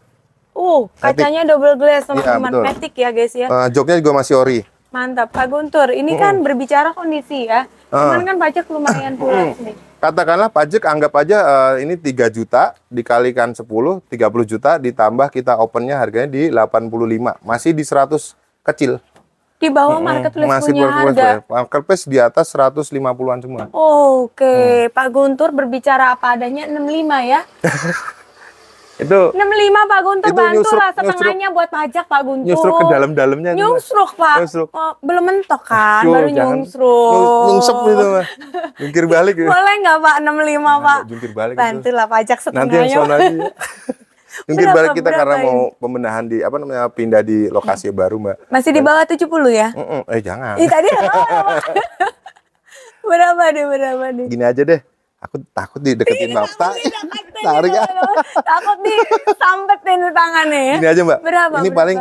Kacanya double glass teman-teman, ya, matic ya guys ya. Joknya juga masih ori. Mantap Pak Guntur. Ini kan berbicara kondisi ya. Cuman kan pajak lumayan pula nih. Katakanlah pajak anggap aja ini 3 juta dikalikan 10, 30 juta ditambah kita opennya harganya di 85. Masih di 100 kecil. Di bawah marketplace punya harga. Marketplace di atas 150-an semua. Oke, Pak Guntur berbicara apa adanya 65 ya. Itu 65 Pak Guntur, bantulah setengahnya buat pajak Pak Guntur. Nyusruk ke dalam-dalamnya. Nyusruk Pak. Belum mentok kan, baru nyusruk. Nyungsep gitu Mas. Jungkir balik gitu. Boleh nggak Pak 65 Pak? Jungkir balik. Bantulah pajak setengahnya. Nanti yang sono aja. Jungkir balik kita karena mau pembenahan di pindah di lokasi baru Mbak. Masih di bawah 70 ya? Jangan. Tadi berapa nih? Gini aja deh. Aku takut dideketin Bapak. Tarik ya. Takut disampetin di tangannya ya. Ini aja Mbak. Berapa? Ini paling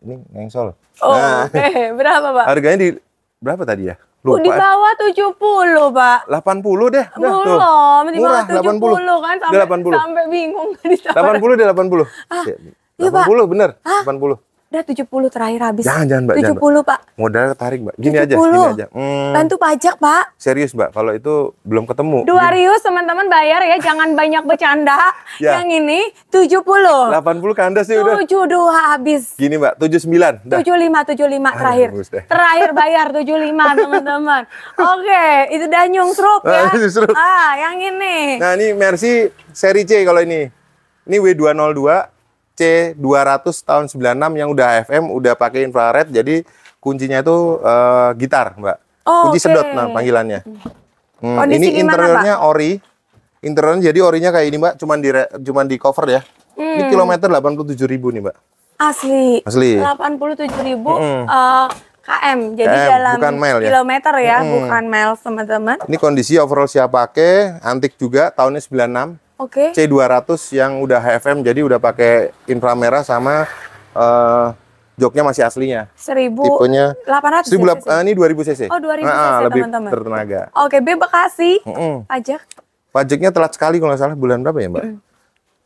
ini nengsol. Oke. Berapa Pak? Harganya di berapa tadi ya? Lupa. Di bawah 70 Pak. 80 deh. Belum, di bawah 70 kan sampai 80. Sampai bingung. 80 deh 80. Iya Pak. 80 bener. 80. Udah 70 terakhir habis. Jangan Mbak. 70 Pak. Modal tarik Mbak. Gini 70. aja. Bantu pajak Pak. Serius Mbak, kalau itu belum ketemu. 2 teman-teman bayar ya, jangan banyak bercanda. Ya. Yang ini 70. 80 kandas sih udah. 72 habis. Gini Mbak, 79. Dah. 75 terakhir. Bagus deh. Terakhir bayar 75 teman-teman. Oke, itu udah nyungsrup ya. Nyungsrup. Yang ini. Nah, ini Mercy seri C kalau ini. Ini W202 C200 tahun 96 yang udah FM, udah pakai infrared, jadi kuncinya itu gitar, Mbak. Kunci sedot panggilannya. Ini interiornya ori. Interiornya jadi orinya kayak ini, Mbak, cuman di cover ya. Ini kilometer 87.000 nih, Mbak. Asli. 87.000 km. Jadi dalam bukan mile kilometer ya, bukan miles, teman-teman. Ini kondisi overall siap pakai, antik juga, tahunnya 96. C200 yang udah HFM, jadi udah pakai inframerah sama joknya masih aslinya. 1800 cc. Ini 2000 cc. Oh, 2000 cc, lebih teman-teman. bertenaga. Oke, B Bekasi. Pajak. Pajaknya telat sekali kalau nggak salah, bulan berapa ya, Mbak?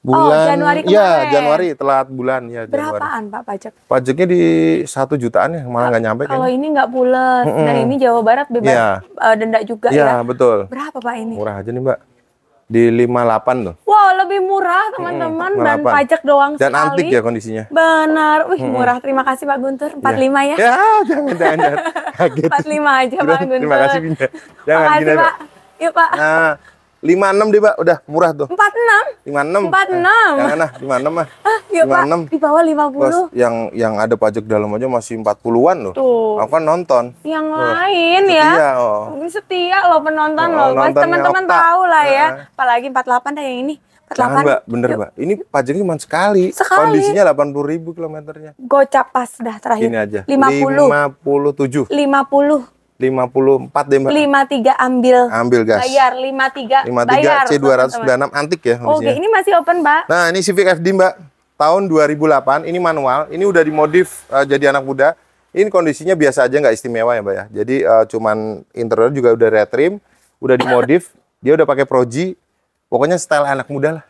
Bulan Januari kemarin. Ya, Januari, telat bulan ya. Berapaan Pak pajak? Pajaknya di 1 jutaan ya, malah nggak nyampe kan. Kalau ini nggak bulat, dan ini Jawa Barat bebas denda juga ya. Iya, betul. Berapa Pak ini? Murah aja nih, Mbak. Di 58 loh. Wow, lebih murah teman-teman, dan pajak doang dan sekali. antik ya kondisinya. Benar. Wih, murah. Terima kasih Pak Guntur. 45 ya. Ya, jangan. Kaget. 45 aja Pak Guntur. Terima kasih, Binda. Jangan Makasih, gini, Pak. Yuk, Pak. Nah, 56 deh, Pak. Udah murah tuh. 46. 56. 46. Jangan lah, 56 mah. Yuk, Pak. 56. Di bawah 50. Bos, yang ada pajak dalam aja masih 40-an loh. Tuh. Aku kan nonton. Yang lain ya. Setia, Ini setia loh penonton loh. Pasti teman-teman tahu lah ya. Apalagi 48 dah yang ini. 48. Jangan, Mbak. Bener, Mbak. Ini pajaknya cuma sekali. Kondisinya 80.000 kilometernya. Gocap pas dah terakhir. Ini aja. 50. 57. 54 deh, Mbak. 53 ambil. Ambil gas. Bayar 53. 53 bayar, C296 antik ya kondisinya. Oke, ini masih open, Mbak. Nah, ini Civic FD, Mbak. Tahun 2008, ini manual. Ini udah dimodif jadi anak muda. Ini kondisinya biasa aja, nggak istimewa ya, Mbak ya. Jadi cuman interior juga udah retrim, udah dimodif. Dia udah pakai Proji. Pokoknya style anak muda lah.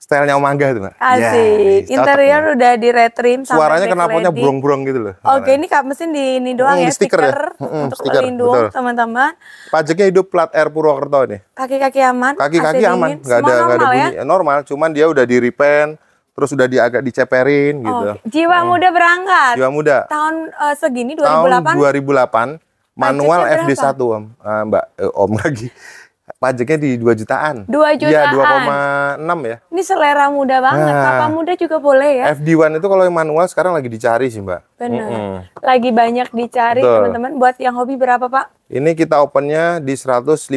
Stylenya Om Angga tuh, Mbak. Asik. Interior udah di retrim. Suaranya knalpotnya brong-brong gitu loh. Oke, ini mesin di ini doang ya, stiker ya? untuk Stiker, pelindung teman-teman. Pajaknya hidup plat Air Purwokerto nih. Kaki-kaki aman. Kaki-kaki aman, nggak ada bunyi. Ya? Normal, cuman dia udah di repaint, terus udah agak diceperin gitu. Jiwa muda berangkat. Jiwa muda. Tahun segini 2008. Tahun 2008, manual FD1 Om. Mbak, Om lagi. Pajaknya di 2 jutaan. 2 jutaan. Iya, 2,6 ya. Ini selera muda banget. Papa muda juga boleh ya. FD1 itu kalau yang manual sekarang lagi dicari sih, Mbak. Benar. Lagi banyak dicari, teman-teman. Buat yang hobi berapa, Pak? Ini kita opennya di 115.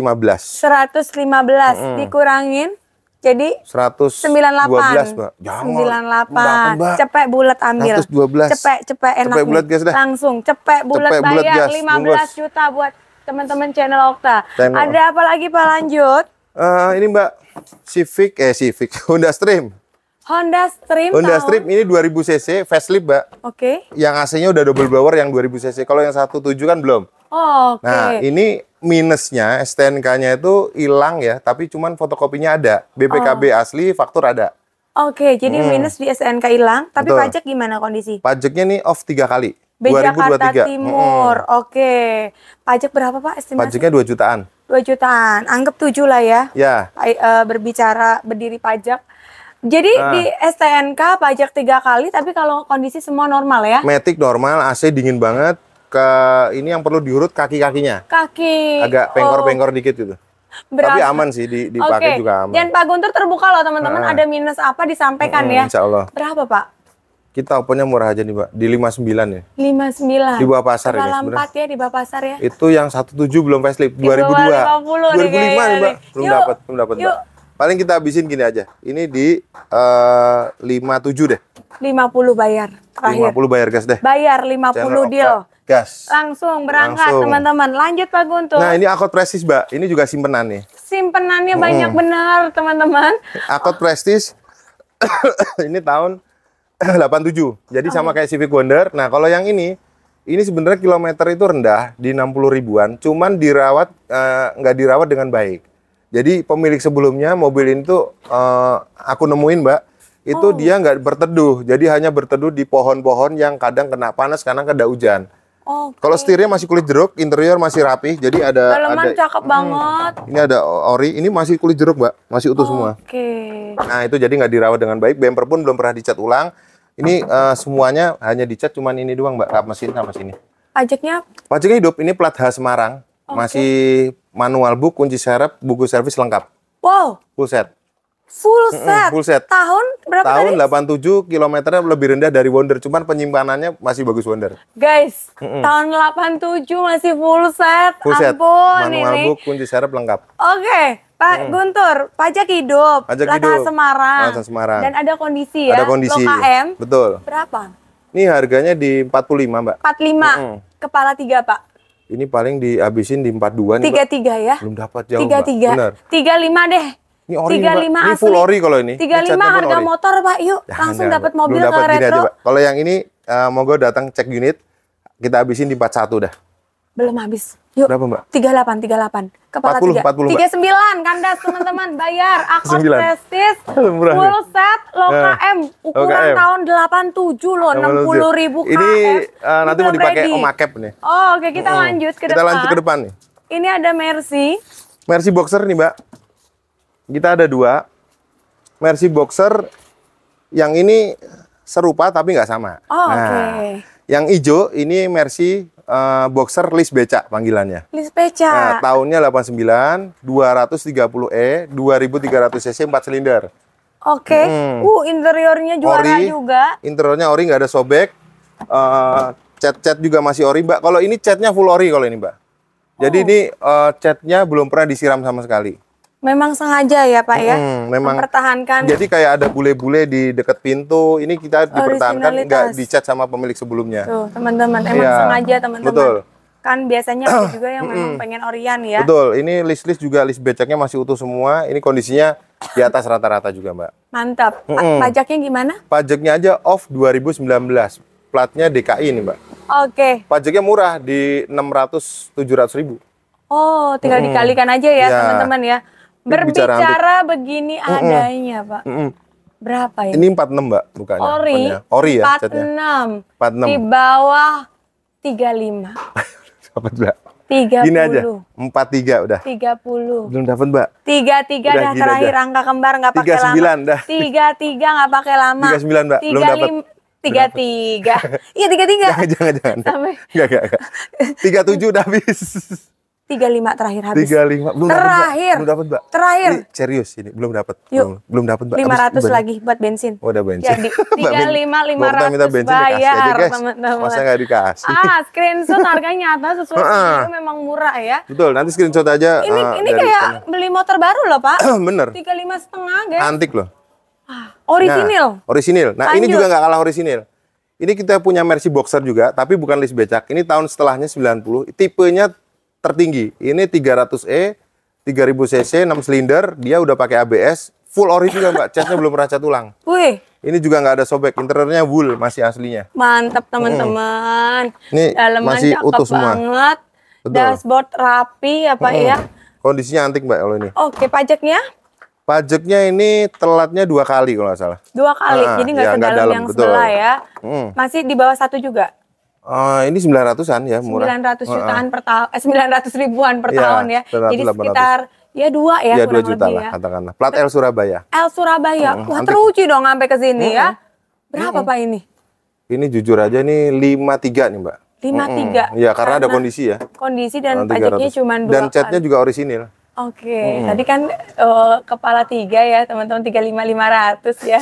115 dikurangin jadi 198, Mbak. 98. Cepet bulat ambil. 112. Cepet enak cepet bulat, guys, dah. Langsung cepet bulat bayar 15 juta buat teman-teman channel Okta. Ada apa lagi Pak lanjut? Ini Mbak Civic Honda Stream. Honda Stream ini 2000 cc facelift, Mbak. Oke. Yang AC-nya udah double blower yang 2000 cc. Kalau yang 17 kan belum. Oke. Nah, ini minusnya STNK-nya itu hilang ya, tapi cuman fotokopinya ada. BPKB asli, faktur ada. Oke, jadi minus di STNK hilang, tapi pajak gimana kondisi? Pajaknya nih off 3 kali. Jakarta Timur. Oke. Pajak berapa Pak estimasi? Pajaknya 2 jutaan. 2 jutaan. Anggap 7 lah ya. Ya. Berbicara berdiri pajak. Jadi di STNK pajak 3 kali, tapi kalau kondisi semua normal ya? Matic normal, AC dingin banget. Ini yang perlu diurut kaki-kakinya. Kaki. Agak pengkor-pengkor dikit gitu. Berapa? Tapi aman sih, dipakai juga aman. Dan Pak Guntur terbuka loh teman-teman, ada minus apa disampaikan ya. Insya Allah. Berapa Pak? Kita opennya murah aja nih, Mbak. Di 59 ya. 59. Di bawah pasar ini sebenarnya. 4 ya, di bawah pasar ya. Itu yang 17 belum facelift, 2002. 2005 nih, Mbak. Belum dapat, Mbak. Paling kita habisin gini aja. Ini di 57 deh. 50 bayar. Terakhir. 50 bayar gas deh. Bayar 50 deal. Gas. Langsung berangkat teman-teman. Lanjut Pak Guntur. Nah, ini Accord Prestige, Mbak. Ini juga simpenan nih. Simpenannya banyak benar, teman-teman. Accord Prestige ini tahun 87. Jadi sama kayak Civic Wonder. Nah, kalau yang ini sebenarnya kilometer itu rendah di 60 ribuan, cuman dirawat nggak dirawat dengan baik. Jadi pemilik sebelumnya mobil ini tuh aku nemuin, Mbak, itu dia nggak berteduh. Jadi hanya berteduh di pohon-pohon yang kadang kena panas, kadang kena hujan. Kalau setirnya masih kulit jeruk, interior masih rapi. Jadi dalaman cakep banget. Ini ada ori, ini masih kulit jeruk, Mbak. Masih utuh semua. Nah, itu jadi nggak dirawat dengan baik. Bumper pun belum pernah dicat ulang. Ini semuanya hanya dicat, cuman ini doang, Mbak. Kap mesin sama sini. Pajaknya? Pajaknya hidup. Ini plat H Semarang. Masih manual book, kunci serep, buku servis lengkap. Wow. Full set. Full set. Full set. Tahun berapa Tahun tadi? 87, kilometernya lebih rendah dari Wonder, cuman penyimpanannya masih bagus Wonder. Guys, tahun 87 masih full set. Full set. Ampun, Manual ini. book, kunci serep lengkap. Oke, Pak Guntur, pajak hidup. Pajak Lata hidup. Semarang. Lata Semarang. Dan ada kondisi ya. Ada kondisi. Blok KM. Betul. Berapa? Ini harganya di 45, Mbak. 45. Kepala 3, Pak. Ini paling dihabisin di 42 nih, Mbak. 33 ya. Belum dapat jauh, 33. Mbak. Benar. 35 deh. Ini ori, 35 Mbak. Ini full ori kalau ini. 35 harga motor, Pak. Yuk, langsung dapat mobil belum ke dapat, gini retro. aja, Mbak. Kalau yang ini monggo datang cek unit. Kita habisin di 41 dah. Belum habis. Yuk. Berapa, Mbak? 38. Kepala 40, 3. 40, Mbak. 39, kandas teman-teman. Bayar. Akor 9. prestis. Murah Full nih. set. Lo KM. Ukuran KM. tahun 87 loh. 60.000 KM. Ini nanti mau Belum dipakai ready. Oma Cap nih. Oh, oke. Kita lanjut ke Kita depan. lanjut ke depan nih. Ini ada Mercy. Mercy Boxer nih, Mbak. Kita ada 2. Mercy Boxer yang ini serupa tapi nggak sama. Oh, nah, oke. yang hijau ini Mercy Boxer list becak panggilannya. List peca. Nah, tahunnya 89, 230E, 2300 cc 4 silinder. Oke. Interiornya juara Ori. juga. Interiornya ori, nggak ada sobek. Cat-cat juga masih ori, Mbak. Kalau ini catnya full ori kalau ini, Mbak. Jadi ini catnya belum pernah disiram sama sekali. Memang sengaja ya, Pak ya. Memang mempertahankan. Jadi kayak ada bule-bule di dekat pintu. Ini kita dipertahankan nggak Originalitas. dicat sama pemilik sebelumnya. Tuh, teman-teman, emang Iya, sengaja teman-teman. betul. Kan biasanya ada juga yang memang pengen Orian ya. Betul. Ini list-list juga list becaknya masih utuh semua. Ini kondisinya di atas rata-rata juga, Mbak. Mantap. Pajaknya gimana? Pajaknya aja off 2019. Platnya DKI ini, Mbak. Oke. Pajaknya murah di 600-700 ribu. Oh, tinggal dikalikan aja ya, Ya. teman-teman ya. Berbicara begini adanya, Pak. Berapa ya? Ini 46, Mbak, bukannya. Ori. Ori ya, catnya. 46. Di bawah 35. Dapat, Mbak. 30. Gini aja, 43 udah. 30. Belum dapat, Mbak. 33 Udah, dah gini terakhir aja. angka kembar nggak pakai lama. 39 dah. 33 nggak pakai lama. 39, Mbak. Belum dapat. 33. Iya 33. Jangan. Sampai Enggak. 37 udah habis. 35 terakhir habis. 35 belum Terakhir. Belum dapat, Mbak. Terakhir. Ini serius ini, belum dapat. Yuk. Belum dapat, Mbak. 500 Habis, lagi buat bensin. Oh, udah bensin. Jadi Mbak, 35 Mbak minta 500 bensin dikasih aja, bayar, guys. teman-teman. Masa nggak dikasih? Screenshot harganya nyata sesuai video memang murah ya. Betul, nanti screenshot aja. Ini dari kayak sana. beli motor baru loh, Pak. Bener. 35,5 guys. Antik loh. Orisinil. Nah, orisinil. Nah, ini Lanjut. juga nggak kalah orisinil. Ini kita punya Mercy Boxer juga, tapi bukan list becak. Ini tahun setelahnya 90. Tipenya tertinggi. Ini 300E, 3000 cc, 6 silinder. Dia udah pakai ABS. Full ori juga, Mbak. Catnya belum pernah cat ulang. Wih, Ini juga nggak ada sobek. Interiornya wool, masih aslinya. mantap teman-teman. Ini Daleman masih cakep utuh semua. banget. Betul. Dashboard rapi ya, Pak ya. Kondisinya antik, Mbak, kalau ini. Oke, pajaknya Pajaknya ini telatnya 2 kali kalau nggak salah. 2 kali. Jadi nggak ya, nggak sedalam dalam, yang betul. sebelah ya. Masih di bawah 1 juga. Ini 900-an ya, murah. 900 jutaan per tahun, 900 ribuan per Iya, tahun ya. 900, Jadi 800. sekitar ya 2 ya, Ya 2 kurang juta lebih lah ya. katakanlah. Plat L Surabaya. L Surabaya. Wah, antik. teruji dong sampai ke sini ya. Berapa Pak ini? Ini jujur aja nih 53 nih, Mbak. 53. Ya, karena ada kondisi ya. Kondisi dan 300. pajaknya cuma 2 Dan catnya juga orisinil. Oke, tadi kan kepala 3 ya, teman-teman 35.500 ya.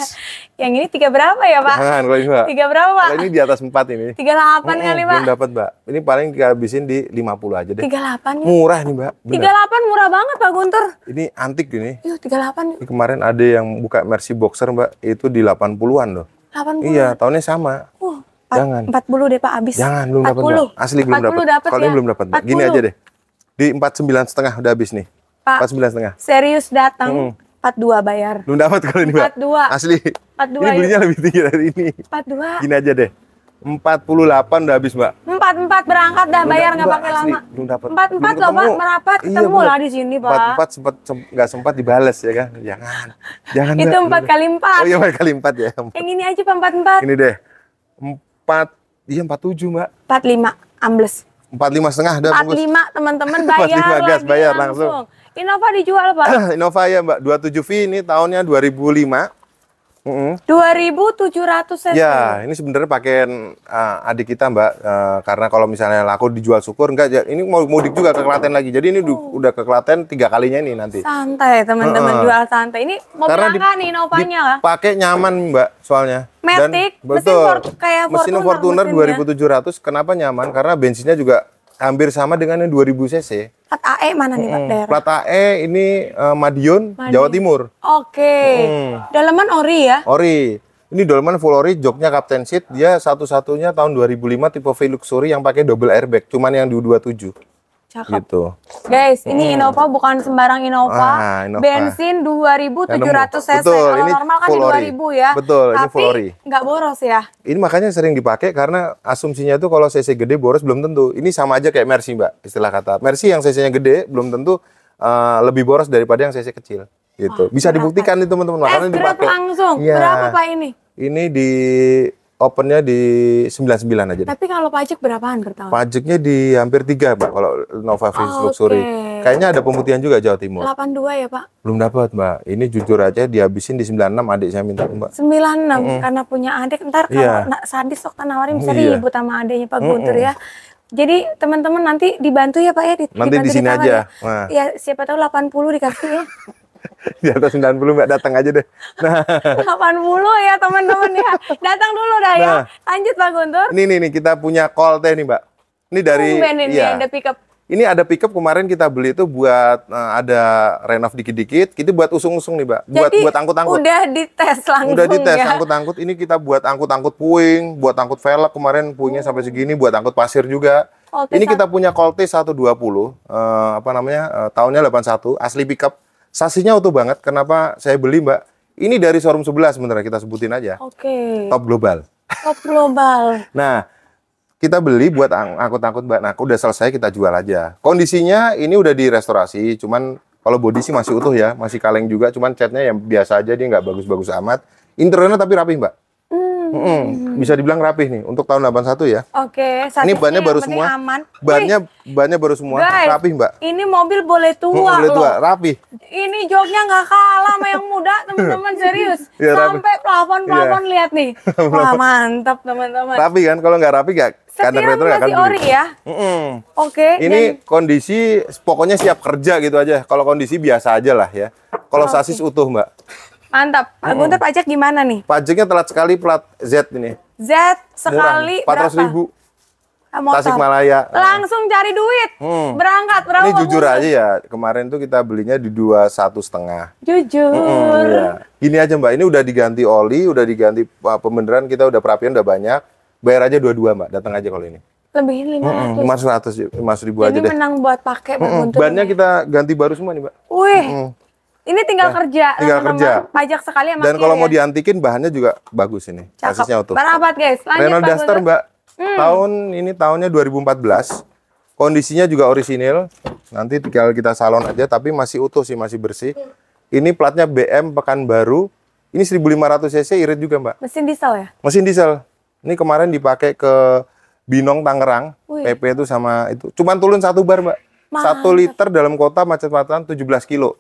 Yang ini 3 berapa ya, Pak? Jangan kalau ini, Mbak. 3 berapa, Pak? Kalau ini di atas 4 ini. 38 kali, Pak. Belum dapat, Mbak. Ini paling dihabisin di 50 aja deh. 38 ya. Murah nih, Mbak. Bener. 38 murah banget, Pak Guntur. Ini antik ini. Yuk, 38. Ini kemarin ada yang buka Mercy Boxer, Mbak. Itu di 80-an loh. 80. Iya, tahunnya sama. Jangan. 40 deh, Pak, habis. Jangan, belum dapat, Mbak. Asli belum 40 dapat. dapet Kalau ya. ini belum dapat, Mbak. Gini 40. aja deh. Di 49,5 udah habis nih. Pak, 49,5. serius datang 42 bayar. Belum dapat kalau ini, Mbak. 42. Asli. 42, Ini belinya lebih tinggi dari ini. 42. Gini aja deh. 48 udah habis, Mbak. 44 berangkat dah, bayar nggak pakai lama. Belum dapat. 44 loh, Pak, merapat ketemu lah di sini, Pak. 44 nggak sempat dibales ya kan? Jangan. Itu 4 kali 4. Oh iya, 4 kali 4 ya. Yang ini aja Pak, 44. Ini deh. 47, Mbak. 45 ambles. 45,5 dah. 45 teman-teman, bayar 45 gas, lagi bayar langsung. Innova dijual, Pak. Innova ya, Mbak. 27V ini tahunnya 2005. 2.700 cc. Ya, ini sebenarnya pakaian adik kita, Mbak. Karena kalau misalnya laku dijual syukur, enggak. Ini mau mudik juga ke Klaten lagi. Jadi ini udah ke Klaten 3 kalinya ini nanti. Santai, teman-teman, jual santai. Ini mobil Karena langka nih Innovanya lah. Pakai nyaman, Mbak, soalnya. Matic, betul. kayak mesin Fortuner 2.700. Kenapa nyaman? Karena bensinnya juga hampir sama dengan yang 2000 cc. Plat AE mana nih Pak daerah? Plat AE ini Madiun, Jawa Timur. Oke. Dalaman ori ya? Ori. Ini dolman full ori, joknya Captain Seat. Dia satu-satunya tahun 2005 tipe V Luxury yang pakai double airbag. Cuman yang di 27. Cakep. Gitu. Guys, ini Innova bukan sembarang Innova. Innova. Bensin 2.700 cc. Betul, Kalau ini normal kan full di ori. 2.000 ya. Betul, ini full ori. Tapi nggak boros ya. Ini makanya sering dipakai karena asumsinya itu kalau cc gede boros belum tentu. Ini sama aja kayak Mercy, Mbak, istilah kata. Mercy yang cc-nya gede belum tentu lebih boros daripada yang cc kecil. Gitu. Bisa dibuktikan nih teman-teman. Makanya dipakai. Langsung. Ya. Berapa Pak ini? Ini di opennya di 99 aja. Tapi kalau pajak berapaan per tahun? Pajaknya di hampir 3, Mbak, kalau Nova V Luxury. Kayaknya ada pemutihan juga Jawa Timur. 82 ya, Pak? Belum dapat, Mbak. Ini jujur aja dihabisin di 96, adik saya minta, Mbak. 96, karena punya adik. Ntar kalau sadis sok nawarin bisa ribut sama adiknya Pak Guntur ya. Jadi teman-teman nanti dibantu ya Pak ya. Nanti di sini aja. Nah. Ya siapa tahu 80 dikasih ya. Di atas 90, Mbak, datang aja deh. Nah. 80 ya teman-teman ya. Datang dulu dah ya. Lanjut Pak Guntur. Ini kita punya Colt nih, Mbak. Ini dari ini ada pickup. Ini ada pickup kemarin kita beli itu buat ada renov dikit-dikit. Kita buat usung-usung nih, Mbak. Buat angkut-angkut. Udah dites langsung. Udah dites ya? angkut-angkut. Ini kita buat angkut-angkut puing, buat angkut velg kemarin puingnya sampai segini, buat angkut pasir juga. Ini kita punya Colt 120 tahunnya 81, asli pickup. Sasinya utuh banget. Kenapa saya beli, Mbak? Ini dari showroom sebelah sebenarnya, kita sebutin aja. Oke. Top Global. Top Global. Nah, kita beli buat angkut-angkut, Mbak. Nah, udah selesai kita jual aja. Kondisinya ini udah direstorasi, cuman kalau bodi sih masih utuh ya, masih kaleng juga, cuman catnya yang biasa aja, dia nggak bagus-bagus amat. Interiornya tapi rapih, Mbak. Bisa dibilang rapih nih untuk tahun 81 ya. Oke, ini bannya baru semua. Aman. Bannya baru semua. Guys, rapih, Mbak. Ini mobil boleh tua boleh tua, loh. rapih. Ini joknya nggak kalah sama yang muda, teman-teman, serius. Ya, sampai plafon-plafon lihat nih. Wah, mantap, teman-teman. Rapi kan, kalau nggak rapi nggak kadang retro nggak akan masih ori ya. Oke. Ini kondisi pokoknya siap kerja gitu aja. Kalau kondisi biasa aja lah ya. Kalau sasis utuh, Mbak. Mantap. Pak Guntur, pajak gimana nih? Pajaknya telat sekali, plat Z ini. Z sekali murah, 400.000. Tasikmalaya. Langsung cari duit. Berangkat berapa? Ini jujur aja ya, kemarin tuh kita belinya di 21,5. Jujur. Ya. Gini aja, Mbak, ini udah diganti oli, udah diganti pembeneran, kita udah perapian udah banyak. Bayar aja 22, Mbak. Datang aja kalau ini. Lebih 500. 500.000 aja deh. Ini menang buat pakai Pak Guntur. Bannya kita ganti baru semua nih, Mbak. Wih. Ini tinggal kerja. Tinggal kerja. Pajak sekali sama dan kalau mau diantikin bahannya juga bagus ini. Sasisnya utuh. Berapat, guys. Lanjut, Renault Duster, Mbak. Tahunnya 2014. Kondisinya juga orisinil. Nanti tinggal kita salon aja, tapi masih utuh sih, masih bersih. Ini platnya BM Pekanbaru. Ini 1500 cc, irit juga, Mbak. Mesin diesel ya? Mesin diesel. Ini kemarin dipakai ke Binong, Tangerang. PP itu sama itu. Cuman turun 1 bar, Mbak. 1 liter dalam kota macet-macetan 17 kilo.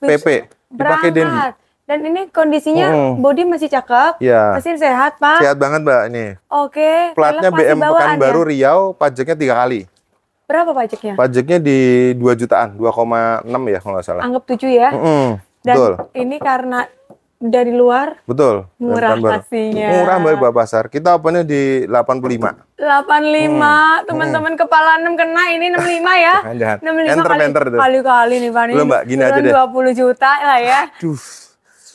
PP. Dipakai Dendy. Dan ini kondisinya bodi masih cakep. Ya. Mesin sehat, Pak. Sehat banget, Mbak, ini. Oke. Platnya BM Pekanbaru Riau, pajaknya 3 kali. Berapa pajaknya? Pajaknya di 2 jutaan, 2,6 ya kalau nggak salah. Anggap 7 ya. Dan betul. ini karena dari luar. Betul. Murah pastinya. Murah, Mbak, Bapak Pasar. Kita opennya di 85. 85. Teman-teman kepala 6 kena, ini 65 ya. Jangan. 65 enter tuh. Kali-kali nih, Pak. Belum, Mbak, gini aja deh. 20 juta lah ya. Aduh.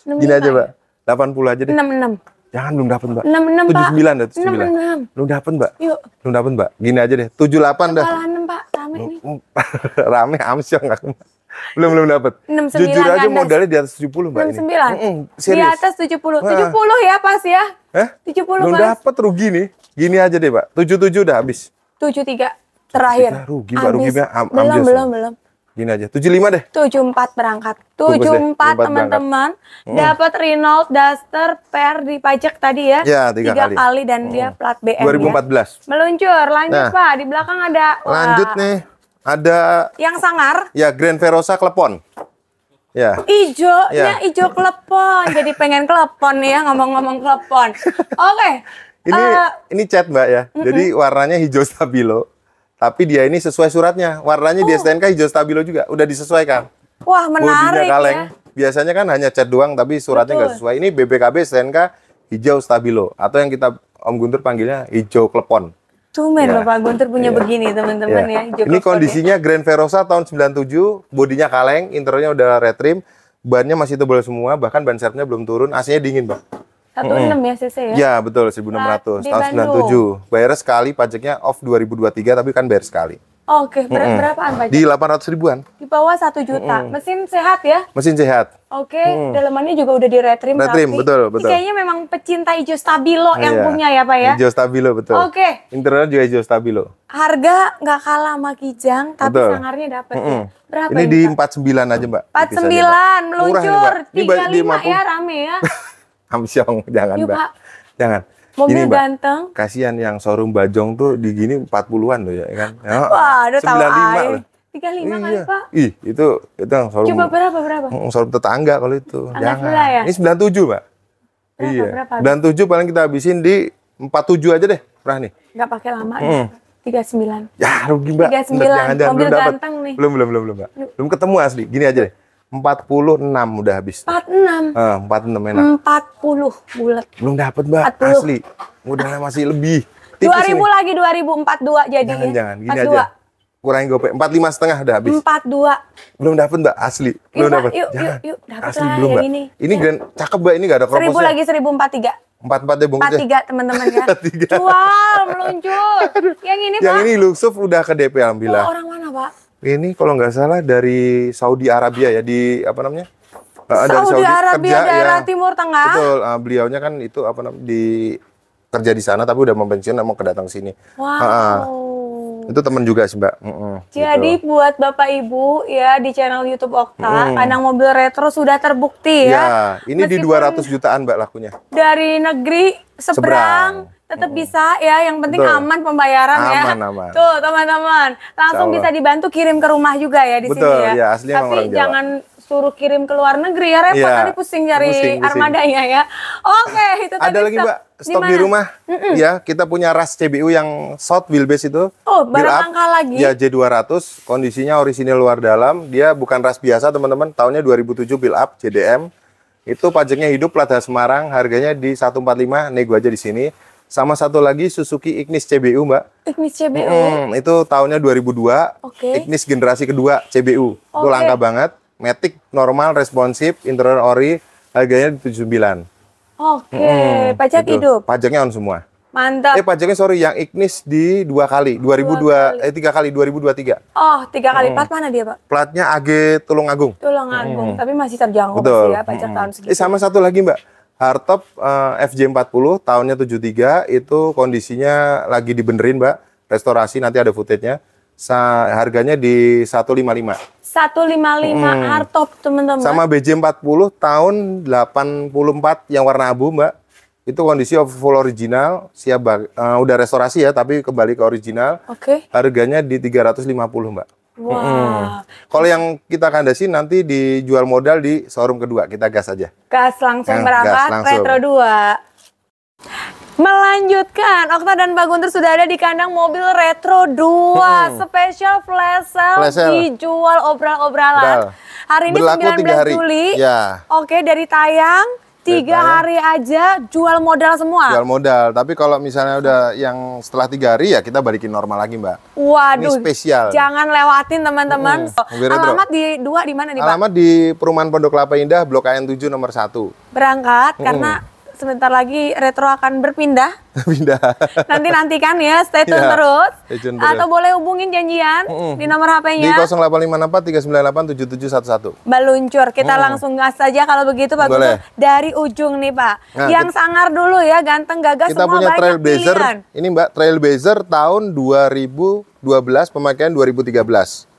Gini aja, Mbak. 80 aja deh. 66. Jangan, belum dapat, Mbak. 66, Pak. 79 dah, 79. 66. Belum dapat, Mbak. Yuk. Belum dapat, Mbak. Gini aja deh. 78 dah. Kepala 6, Pak. Rame nih. Rame, amsyong. Belum dapet. 69 Jujur aja kandas. modalnya di atas 70 Mbak 69. Di serius. atas 70. 70 ya pas ya. Hah? 70 Belum pas. dapet, rugi nih. Gini aja deh Mbak, 77 udah habis. 73 terakhir. Rugi Mbak, rugi Mbak. Belum. Gini aja, 75 deh. 74 berangkat. Bungkus deh, 74 teman-teman. Dapat Renault Duster per dipajak tadi ya. Ya, 3 kali dan dia plat BM 2014. ya. Meluncur, lanjut Nah. Pak. Di belakang ada Lanjut nih, ada yang sangar. ya Grand Verosa Klepon. Ya. Ijonya Ya. ijo klepon. Jadi pengen klepon nih ya ngomong-ngomong klepon. Oke. Ini cat Mbak ya. Jadi warnanya hijau stabilo. Tapi dia ini sesuai suratnya. Warnanya di STNK hijau stabilo juga. Udah disesuaikan. Wah, menarik Bodinya kaleng. ya. Biasanya kan hanya cat doang tapi suratnya nggak sesuai. Ini BPKB STNK hijau stabilo atau yang kita Om Guntur panggilnya hijau klepon. Tumen Ya. Bapak Guntur punya begini teman-teman ya. hijau Ini klepon kondisinya Grand Verosa tahun 97, bodinya kaleng, interiornya udah red trim, bannya masih tebal semua, bahkan ban serepnya belum turun, AC-nya dingin, Bang. 16 ya cc ya. Ya, betul 1600 Di tahun Bandung. 97. Bayarnya sekali, pajaknya off 2023 tapi kan bayar sekali. Oke, berapaan pajak? Di 800 ribuan. Di bawah 1 juta. Mesin sehat ya. Mesin sehat. Oke, dalemannya juga udah di retrim Red trim, rapi. betul. Ini kayaknya memang pecinta hijau stabilo yang Iya. punya ya Pak ya. Hijau stabilo, betul. Oke. Interiornya juga hijau stabilo. Harga nggak kalah sama Kijang, tapi Betul. sangarnya dapet ya. Berapa Ini di Pak? 49 aja, Mbak. 49, Murah ini, meluncur. Mbak. Ini di 35 mampu. ya, rame ya. Amsyong, jangan, Yuk, Mbak. Pak. Jangan. Mobil Gini, Mbak. ganteng. Kasihan yang showroom Bajong tuh di gini 40-an loh ya kan. Ya, Wah, udah tahu 95 aja. loh. 35 kali Iya. Pak. Ih, itu yang showroom. Coba berapa? Showroom tetangga kalau itu. Tetangga Jangan. sebelah ya? Ini 97, Mbak. Iya. Berapa? 97 paling kita habisin di 47 aja deh. Pernah nih. Nggak pakai lama. 39. Ya, rugi, Mbak. 39, Jangan mobil belum dapat. ganteng nih. Belum, Mbak. Belum ketemu asli. Gini aja deh. 46 udah habis. 46. 46 enak. 40 bulat. Belum dapat, Mbak. 40. Asli. Modalnya masih lebih. Tipis 2000 ini. lagi 2042 jadi Jangan. Gini 42. aja. Kurangin gopay. 45 setengah udah habis. 42. Belum dapat, Mbak. Asli. Belum Pak, dapat. yuk, Jangan. yuk, dapat Asli lah belum, yang Mbak. ini. Ini grand cakep, Mbak. Ini nggak ada 1000 kroposnya. lagi 1043. 44 deh bungkusnya. 43 teman-teman ya. 43. Jual meluncur. Yang ini Yang Pak. ini Luxuf udah ke DP alhamdulillah. Oh, orang mana Pak? Ini kalau nggak salah dari Saudi Arabia ya, di apa namanya? Dari Saudi Arabia kerja, daerah ya. Timur Tengah. Betul, beliaunya kan itu apa namanya di kerja di sana tapi udah mau pensiun mau kedatang sini. Wow. Itu temen juga sih, Mbak. Jadi gitu. buat Bapak Ibu ya di channel YouTube Okta, kandang mobil retro sudah terbukti Ya, ya. ini di Meskipun 200 jutaan, Mbak, lakunya. dari negeri seberang tetap bisa ya, yang penting Betul. aman pembayaran ya. Aman. Tuh teman-teman, langsung Insya bisa Allah. dibantu kirim ke rumah juga ya di Betul, sini ya. ya, aslinya emang Tapi orang Jawa. jangan suruh kirim ke luar negeri ya, repot Iya, nanti pusing cari pusing. armadanya ya. Oke, itu tadi Ada lagi, Mbak, stok di mana? rumah. Ya, kita punya ras CBU yang short wheelbase itu. Oh, Build barang up. langka lagi. Ya, J200, kondisinya orisinil luar dalam. Dia bukan ras biasa, teman-teman. Tahunnya 2007 build up JDM. Itu pajaknya hidup, plat Semarang, harganya di 145, nego aja di sini. Sama satu lagi Suzuki Ignis CBU, Mbak. Ignis CBU. Itu tahunnya 2002. Oke. Ignis generasi kedua CBU. Itu Oke. langka banget. Matic normal, responsif, interior ori, harganya di 79. Oke, pajak Itu. hidup. Pajaknya on semua. Mantap. Pajaknya sorry, yang Ignis di 2 kali, 3 kali, 2023. Oh, 3 kali plat mana dia, Pak? Platnya AG Tulungagung. Tulungagung, tapi masih terjangkau Betul. masih ya pajak tahun segitu. Sama satu lagi, Mbak. Hardtop FJ40 tahunnya 73 itu kondisinya lagi dibenerin, Mbak. Restorasi nanti ada footage-nya. Harganya di 155. 155 hardtop, teman-teman. Sama BJ40 tahun 84 yang warna abu, Mbak. Itu kondisi full original, siap udah restorasi ya, tapi kembali ke original. Oke. Harganya di 350, Mbak. Wah. Kalau yang kita kandasi nanti dijual modal di showroom kedua, kita gas aja. Gas langsung Gas berangkat, langsung. Retro 2. Melanjutkan, Okta dan Pak Guntur sudah ada di kandang mobil Retro 2. Spesial flash sale Flash sale. dijual obral-obralan. Betul. Hari ini Berlaku 19 3 hari. Juli. Ya. Oke, dari tayang 3 hari aja jual modal semua. Jual modal. Tapi kalau misalnya udah yang setelah 3 hari ya kita balikin normal lagi, Mbak. Waduh, Ini spesial. jangan lewatin teman-teman. mobil retro. Alamat di 2 di mana nih, Pak? Alamat di Perumahan Pondok Kelapa Indah, Blok AN 7 nomor 1. Berangkat karena sebentar lagi Retro akan berpindah. Pindah. Nantikan ya, stay tune Ya, terus. stay tune terus. Atau boleh hubungin janjian di nomor Di HP-nya. 0854 398 7711. Meluncur. Kita langsung gas saja kalau begitu Pak Boleh. Guntur. Dari ujung nih Pak. Nah, Yang sangar dulu ya, ganteng gagah Kita semua punya banyak Trailblazer. pilihan. Ini Mbak, Trailblazer tahun 2012, pemakaian 2013.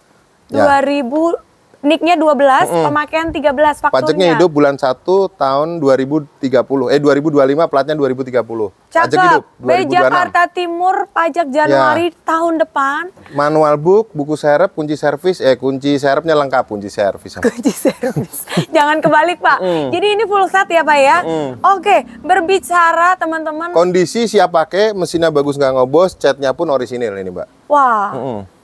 Ya. 2000 nicknya 12, pemakaian 13 fakturnya. Pajaknya hidup bulan 1 tahun 2030. 2025, platnya 2030. Pajak Cakep. hidup B 2026. Jakarta Timur, pajak Januari tahun depan. Manual book, buku serep, kunci servis, kunci serepnya lengkap, kunci servis. Kunci servis. Jangan kebalik Pak. Jadi ini full set ya Pak ya. Oke, berbicara teman-teman. Kondisi siap pakai, mesinnya bagus nggak ngobos, catnya pun orisinil ini Mbak. Wah.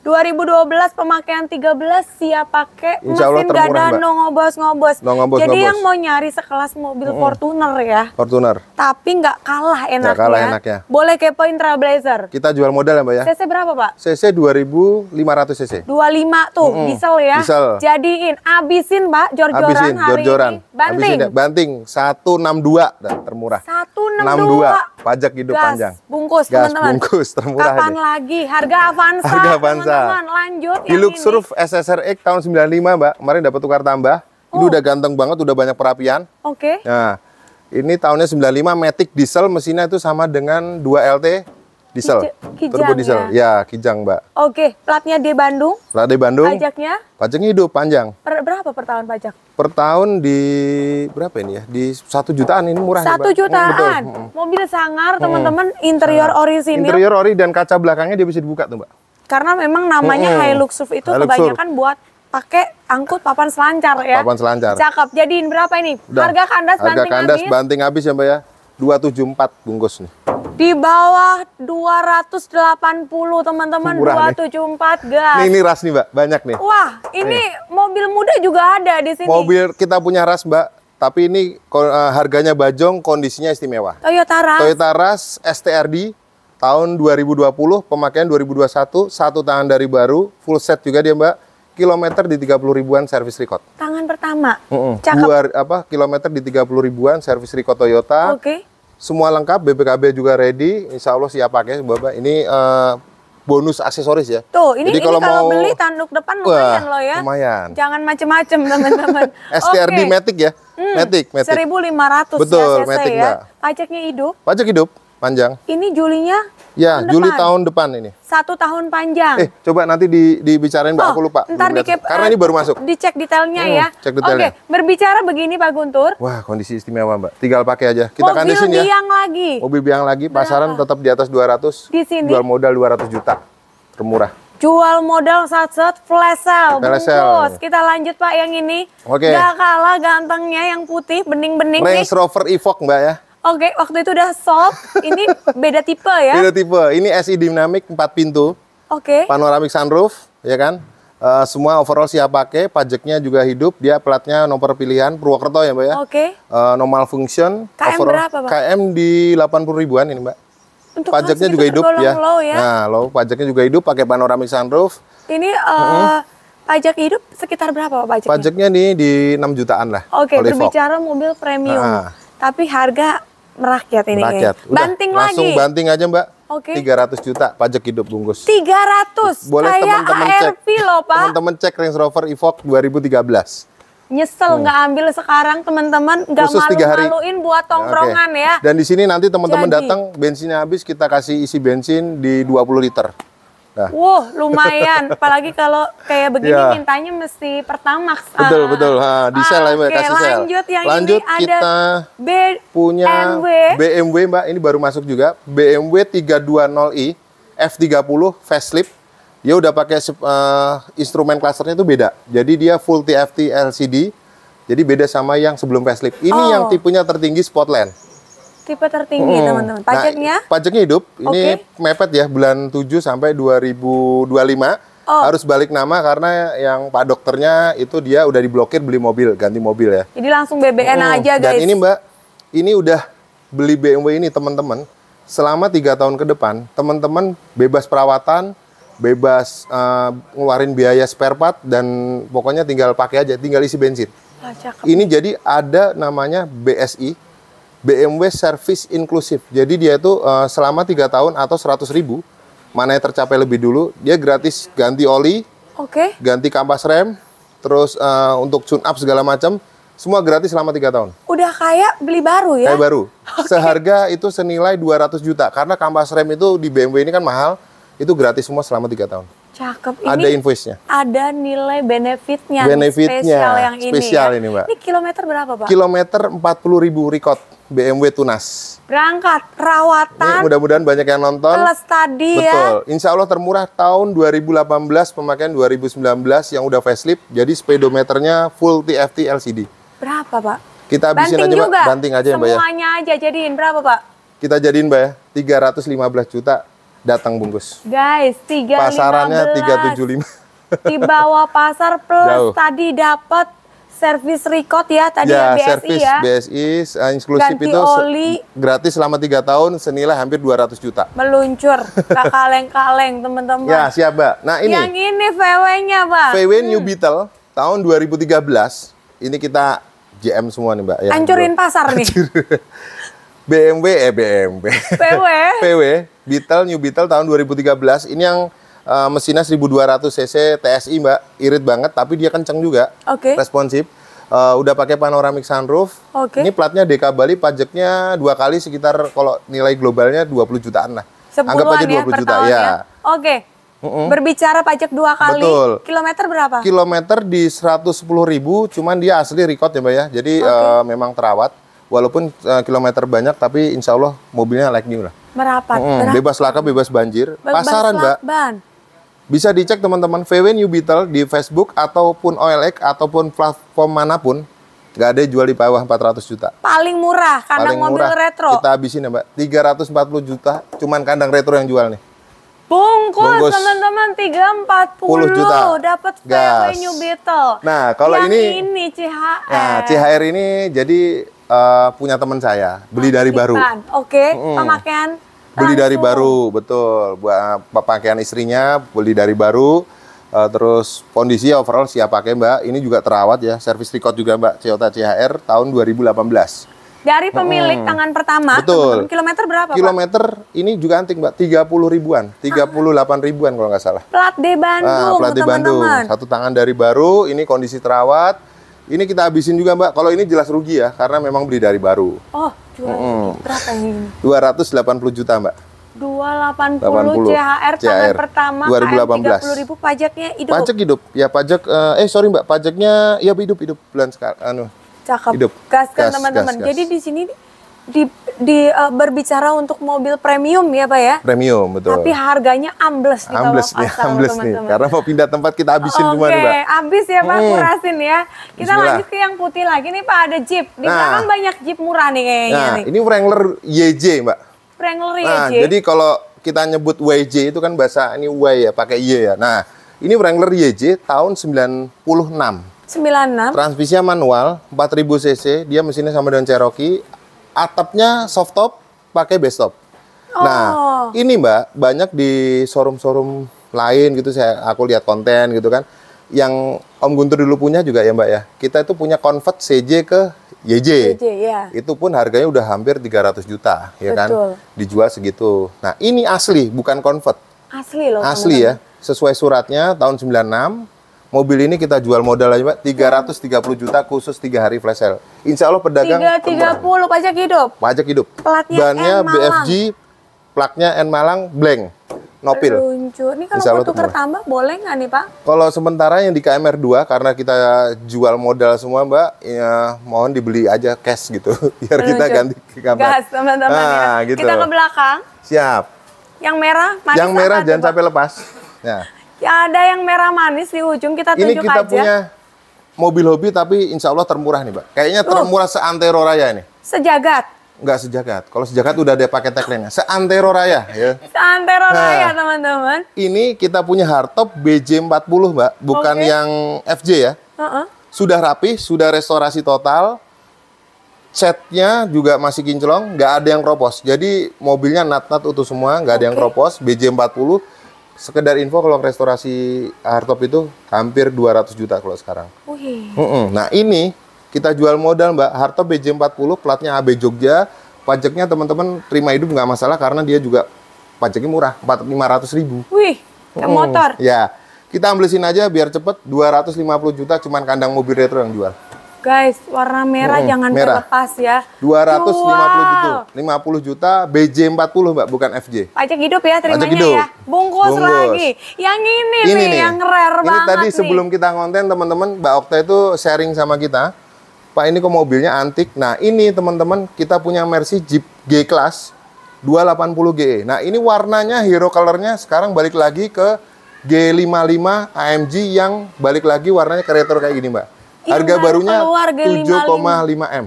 2012 pemakaian 13 siap pakai, Insya Allah mesin termurah, gak ada Mbak. no ngobos. No ngobos, Jadi ngobos. yang mau nyari sekelas mobil Fortuner ya, Fortuner. tapi nggak kalah enaknya. Nggak kalah enaknya. Boleh kepoin Trailblazer. Kita jual modal ya Mbak ya. CC berapa Pak? CC 2500 cc. 25 tuh, diesel ya. Diesel. Jadiin, abisin Pak, jor-joran Habisin, hari jor-joran. ini. Banting. Habisin ya. Banting 162 dah, termurah. 162. Pajak hidup Gas, panjang. bungkus Gas teman-teman. bungkus, termurah Kapan ini. lagi? Harga Avanza, Harga Avanza. teman-teman. Lanjut yang Hilux ini. Surf SSRX tahun 95 Mbak. Kemarin dapat tukar tambah. Ini udah ganteng banget, udah banyak perapian. Oke. Nah, ini tahunnya 95 Matic diesel, mesinnya itu sama dengan 2LT diesel. Kijang Turbo diesel. Ya, Kijang Mbak. Oke, platnya di Bandung. Plat di Bandung. Pajaknya Pajaknya hidup panjang. berapa per tahun pajak? Per tahun di berapa ini ya? Di 1 jutaan, ini murah ya, 1 Mbak. jutaan. Mobil sangar, teman-teman, interior orisinil. Interior ori dan kaca belakangnya dia bisa dibuka tuh Mbak. Karena memang namanya Hilux Surf itu Hilux kebanyakan buat pakai angkut papan selancar ya. Papan selancar. Cakep. Jadiin berapa ini? Udah. Harga kandas Harga banting kandas habis. banting habis ya Mbak ya. 274 bungkus nih. Di bawah 280 teman-teman, Murah nih. 274 gas. Ini ras nih Mbak, banyak nih. Wah, ini mobil muda juga ada di sini. Mobil kita punya ras Mbak, tapi ini harganya bajong, kondisinya istimewa. Toyota Rush. Toyota Rush STRD tahun 2020, pemakaian 2021, 1 tahun dari baru, full set juga dia Mbak. Kilometer di 30 ribuan service record. Tangan pertama. Cakep. Kilometer di 30 ribuan service record Toyota. Oke. Semua lengkap, BPKB juga ready. Insya Allah siap pakai Bapak. Ini bonus aksesoris ya. Tuh, ini Jadi kalau mau beli tanduk depan lumayan loh ya. Lumayan. Jangan macem-macem teman-teman. STRD Oke. Matic ya. Matic. 1.500 Betul, ya, CC Matic, ya. Mbak. Pajaknya hidup. Pajak hidup panjang. Ini Julinya Ya, tahun Juli depan. tahun depan ini. 1 tahun panjang. Coba nanti dibicarain Mbak, aku lupa. Ntar Belum lihat. Karena ini baru masuk. Dicek detailnya ya. cek detailnya. Oke, berbicara begini Pak Guntur. Wah, kondisi istimewa Mbak. Tinggal pakai aja. Kita kandisin ya. Mobil biang lagi. Mobil biang lagi, pasaran tetap di atas 200. Di sini. Jual modal 200 juta. Termurah. Jual modal satset flash sale Flash bungkus. sale. Kita lanjut Pak yang ini. Oke. Gak kalah gantengnya yang putih bening-bening nih. Range Rover Evoque Mbak ya. Oke, waktu itu udah sold. Ini beda tipe ya. Beda tipe. Ini SI Dynamic 4 pintu. Oke. Panoramic sunroof, ya kan? Semua overall siap pakai, pajaknya juga hidup, dia platnya nomor pilihan Purwokerto ya Mbak ya. Oke. Normal function, KM berapa, Pak? KM di 80 ribuan ini Mbak. Untuk Pajaknya kelas juga itu hidup tergolong ya. low ya. Nah, low, pajaknya juga hidup, pakai panoramic sunroof. Ini pajak hidup sekitar berapa Pak pajaknya? Pajaknya nih di 6 jutaan lah. Oke, kalau Evoque. berbicara mobil premium. Nah. Tapi harga merakyat ini. Rakyat. Udah, Banting langsung lagi. banting aja Mbak. Oke. 300 juta pajak hidup bungkus. 300. Boleh Kayak teman-teman cek. ARV loh Pak. Teman-teman cek Range Rover Evoque 2013. Nyesel nggak ambil sekarang teman-teman, nggak Khusus 3 hari. malu-maluin buat tongkrongan Oke. ya. Dan di sini nanti teman-teman Jadi. datang, bensinnya habis, kita kasih isi bensin di 20 liter. Nah, Wow, lumayan. Apalagi kalau kayak begini Ya. mintanya mesti Pertamax. betul betul. Diesel lah Mbak, Oke, kasih sel. lanjut yang Lanjut ini ada kita punya BMW Mbak, ini baru masuk juga. BMW 320i F30 facelift. Dia udah pakai instrumen clusternya itu beda. Jadi dia full TFT LCD. Jadi beda sama yang sebelum facelift. Ini yang tipenya tertinggi Spotland. tipe tertinggi teman-teman. Pajaknya? Nah, pajaknya hidup. Ini mepet ya, bulan 7 sampai 2025. Harus balik nama karena yang Pak dokternya itu dia udah diblokir beli mobil, ganti mobil ya. Jadi langsung BBN aja guys. Dan ini Mbak, ini udah beli BMW ini teman-teman. Selama 3 tahun ke depan, teman-teman bebas perawatan, bebas ngeluarin biaya spare part, dan pokoknya tinggal pakai aja, tinggal isi bensin. Wah, cakep. Ini jadi ada namanya BSI, BMW Service Inklusif. Jadi dia itu selama 3 tahun atau 100.000, mana yang tercapai lebih dulu, dia gratis ganti oli, ganti kampas rem, terus untuk tune up segala macam, semua gratis selama 3 tahun. Udah kayak beli baru ya? Kayak baru. Seharga itu senilai 200 juta. Karena kampas rem itu di BMW ini kan mahal, itu gratis semua selama 3 tahun. Cakep. Ada invoice-nya. Ada nilai benefitnya. Benefitnya spesial yang spesial ini, ini, Mbak. Ini kilometer berapa, Pak? Kilometer 40.000 record BMW Tunas. Berangkat, perawatan. Mudah-mudahan banyak yang nonton. Plus tadi ya. Betul. Insya Allah termurah tahun 2018, pemakaian 2019 yang udah facelift. Jadi speedometernya full TFT LCD. Berapa, Pak? Kita habisin banting aja, juga. Mbak. Banting aja, Mbak ya. Semuanya aja jadiin berapa, Pak? Kita jadiin, Mbak ya. 315 juta datang bungkus. Guys, 315. Pasarannya 375. Di bawah pasar plus Jauh. tadi dapat servis record ya, tadi Ya, BSI servis ya. BSI inklusif Ganti itu oli. gratis selama 3 tahun senilai hampir 200 juta. Meluncur, gak kaleng-kaleng teman-teman. Ya, siap, Mbak. Nah, ini Yang ini VW-nya, Pak. VW New Beetle tahun 2013. Ini kita JM semua nih, Mbak. Ya, Hancurin pasar nih. BMW. VW. VW Beetle New Beetle tahun 2013. Ini yang mesinnya 1200 cc TSI, Mbak. Irit banget, tapi dia kenceng juga. Responsif. Udah pakai panoramic sunroof. Ini platnya DK Bali, pajaknya 2 kali sekitar, kalau nilai globalnya 20 jutaan lah. Anggap aja 20 juta ya. Berbicara pajak 2 kali. Betul. Kilometer berapa? Kilometer di 110.000, cuman dia asli record ya, Mbak ya. Jadi memang terawat. Walaupun kilometer banyak, tapi insya Allah mobilnya like new lah. Merapat. Bebas laka, bebas banjir. Pasaran, Mbak. Bisa dicek teman-teman VW New Beetle di Facebook ataupun OLX ataupun platform manapun. Nggak ada jual di bawah 400 juta. Paling murah, kandang mobil retro. Kita habisin ya, Mbak. 340 juta, cuman kandang retro yang jual nih. Bungkus teman-teman 340 juta. Dapat VW New Beetle. Nah, kalau yang ini CHR. Nah, CHR ini jadi punya teman saya, beli dari baru. Pemakaian beli dari baru, betul. Buat pakaian istrinya beli dari baru. Terus kondisi overall siap pakai, Mbak. Ini juga terawat ya, service record juga, Mbak. Toyota CHR tahun 2018. Dari pemilik tangan pertama. Betul. Kilometer berapa, Kilometer Pak? Ini juga antik, Mbak. 30 ribuan, 38 ribuan kalau nggak salah. Plat D Bandung, plat D Bandung. Satu tangan dari baru, ini kondisi terawat. Ini kita habisin juga, Mbak. Kalau ini jelas rugi ya, karena memang beli dari baru. Berapa ini? 280 juta, Mbak. 280 CHR tangan pertama 2018. 30.000 pajaknya hidup. Pajak hidup. Ya pajak sorry, Mbak, pajaknya ya hidup bulan sekali Cakep. Hidup. Gas kan teman-teman. Jadi di sini berbicara untuk mobil premium ya, Pak ya? Premium, betul. Tapi harganya ambles nih ambles nih. Karena mau pindah tempat kita habisin semua nih, Mbak. Habis ya, Pak, kurasin ya. Kita lanjut ke yang putih lagi nih, Pak, ada Jeep. Di belakang banyak Jeep murah nih kayaknya nih. Ini Wrangler YJ, Mbak. Wrangler YJ. Nah, jadi kalau kita nyebut WJ itu kan bahasa ini Y ya, pakai Y ya. Nah, ini Wrangler YJ tahun 96. 96. Transmisinya manual, 4000 cc, dia mesinnya sama dengan Cherokee. Atapnya soft top, pakai base top. Nah, ini, Mbak, banyak di showroom-showroom lain gitu, aku lihat konten gitu kan. Yang Om Guntur dulu punya juga ya, Mbak ya. Kita itu punya convert CJ ke YJ. Ya. Itu pun harganya udah hampir 300 juta, ya kan? Dijual segitu. Nah, ini asli, bukan convert. Asli loh. Asli ya. Sesuai suratnya tahun 96. Mobil ini kita jual modal aja, Mbak, 330 juta khusus 3 hari flash sale. Insya Allah pedagang 330 pajak hidup. Pajak hidup. Platnya bannya N BFG, plaknya N Malang, blank. Nopil. Luncur. Ini kalau mau tukar tambah boleh nggak nih, Pak? Kalau sementara yang di KMR 2 karena kita jual modal semua, Mbak, ya mohon dibeli aja cash gitu. Biar kita ganti ke kamar. Gas, teman-teman ya. Gitu. Kita ke belakang. Siap. Yang merah manis. Yang merah jangan sampai lepas. Ya. Ya, ada yang merah manis di ujung, kita tunjuk aja. Ini kita punya mobil hobi tapi insya Allah termurah nih, Mbak. Kayaknya termurah seantero raya ini. Sejagat? Enggak sejagat. Kalau sejagat udah ada pakai tagline-nya. Seantero raya. Ya. Seantero raya, teman-teman. Ini kita punya hardtop BJ40, Mbak. Bukan yang FJ ya. Sudah rapi, sudah restorasi total. Catnya juga masih kinclong, nggak ada yang kropos. Jadi mobilnya nat-nat utuh semua, nggak ada yang kropos. BJ40. Sekedar info kalau restorasi hardtop itu hampir 200 juta kalau sekarang. Nah, ini Kita jual modal Mbak, Hartop BJ40, platnya AB Jogja. Pajaknya teman-teman terima hidup nggak masalah karena dia juga pajaknya murah, 500.000. Wih, kayak motor. Ya, kita amblesin aja biar cepet, 250 juta cuman kandang mobil retro yang jual. Guys, warna merah jangan lepas ya. 250 juta BJ40 Mbak, bukan FJ. Pajak hidup ya terimanya hidup. ya. Bungkus lagi. Yang ini nih, yang rare banget. Ini tadi sebelum kita ngonten teman-teman, Mbak Okta itu sharing sama kita. Pak, ini kok mobilnya antik. Nah, ini teman-teman kita punya Mercy Jeep G-Class 280 GE. Nah, ini warnanya hero colornya sekarang balik lagi ke G55 AMG yang balik lagi warnanya ke retro kayak gini Mbak. Harga barunya 7,5 M.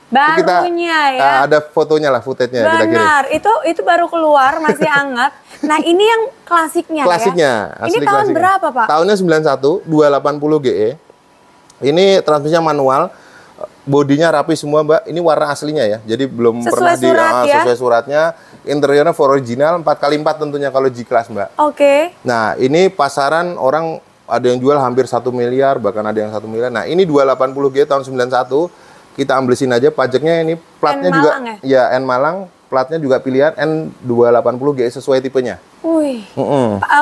Barunya ya. Ada fotonya lah, footage-nya kita kirim. Benar, itu baru keluar, masih hangat. Nah, ini yang klasiknya ya. Ini tahun berapa, Pak? Tahunnya 91, 280 GE. Ini transmisinya manual. Bodinya rapi semua, Mbak. Ini warna aslinya ya. Jadi belum pernah sesuai suratnya. Interiornya original 4x4 tentunya kalau G-Class, Mbak. Oke. Nah, ini pasaran orang ada yang jual hampir 1 miliar, bahkan ada yang 1 miliar. Nah, ini 280G tahun 91. Kita amblesin aja pajaknya ini, platnya juga ya N Malang, platnya juga pilihan N280G sesuai tipenya. Wih.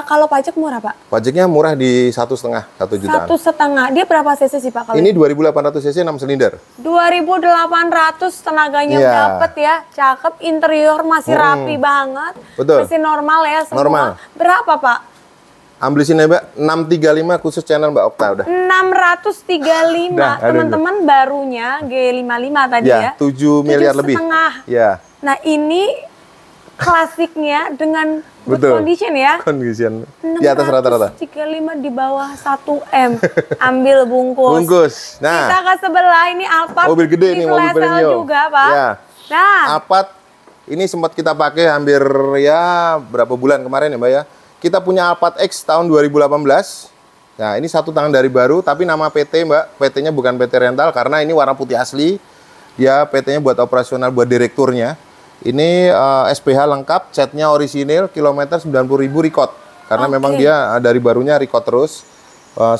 Kalau pajak murah, Pak? Pajaknya murah di 1,5 jutaan. 1,5. Dia berapa cc sih, Pak? Kalau ini 2.800 cc 6 silinder. 2.800 tenaganya dapet ya. Cakep, interior masih rapi banget. Betul. Masih normal ya semua. Normal. Berapa, Pak? Amblesin ya, Mbak, 635 khusus channel Mbak Okta udah. 635. Teman-teman barunya G55 tadi ya. 7 miliar lebih. Ya. Nah, ini klasiknya dengan good condition ya. Condition. Di atas rata-rata. 35 di bawah 1 M. Ambil bungkus. Bungkus. Nah. Kita ke sebelah ini Alphard. Mobil gede nih, mobil premium juga, Pak. Ya. Nah. Alphard ini sempat kita pakai hampir ya berapa bulan kemarin ya, Mbak ya. Kita punya Alphard X tahun 2018. Nah, ini 1 tangan dari baru, tapi nama PT, Mbak. PT-nya bukan PT rental, karena ini warna putih asli. Dia PT-nya buat operasional, buat direkturnya. Ini SPH lengkap, catnya orisinil, kilometer 90.000 record. Karena memang dia dari barunya record terus.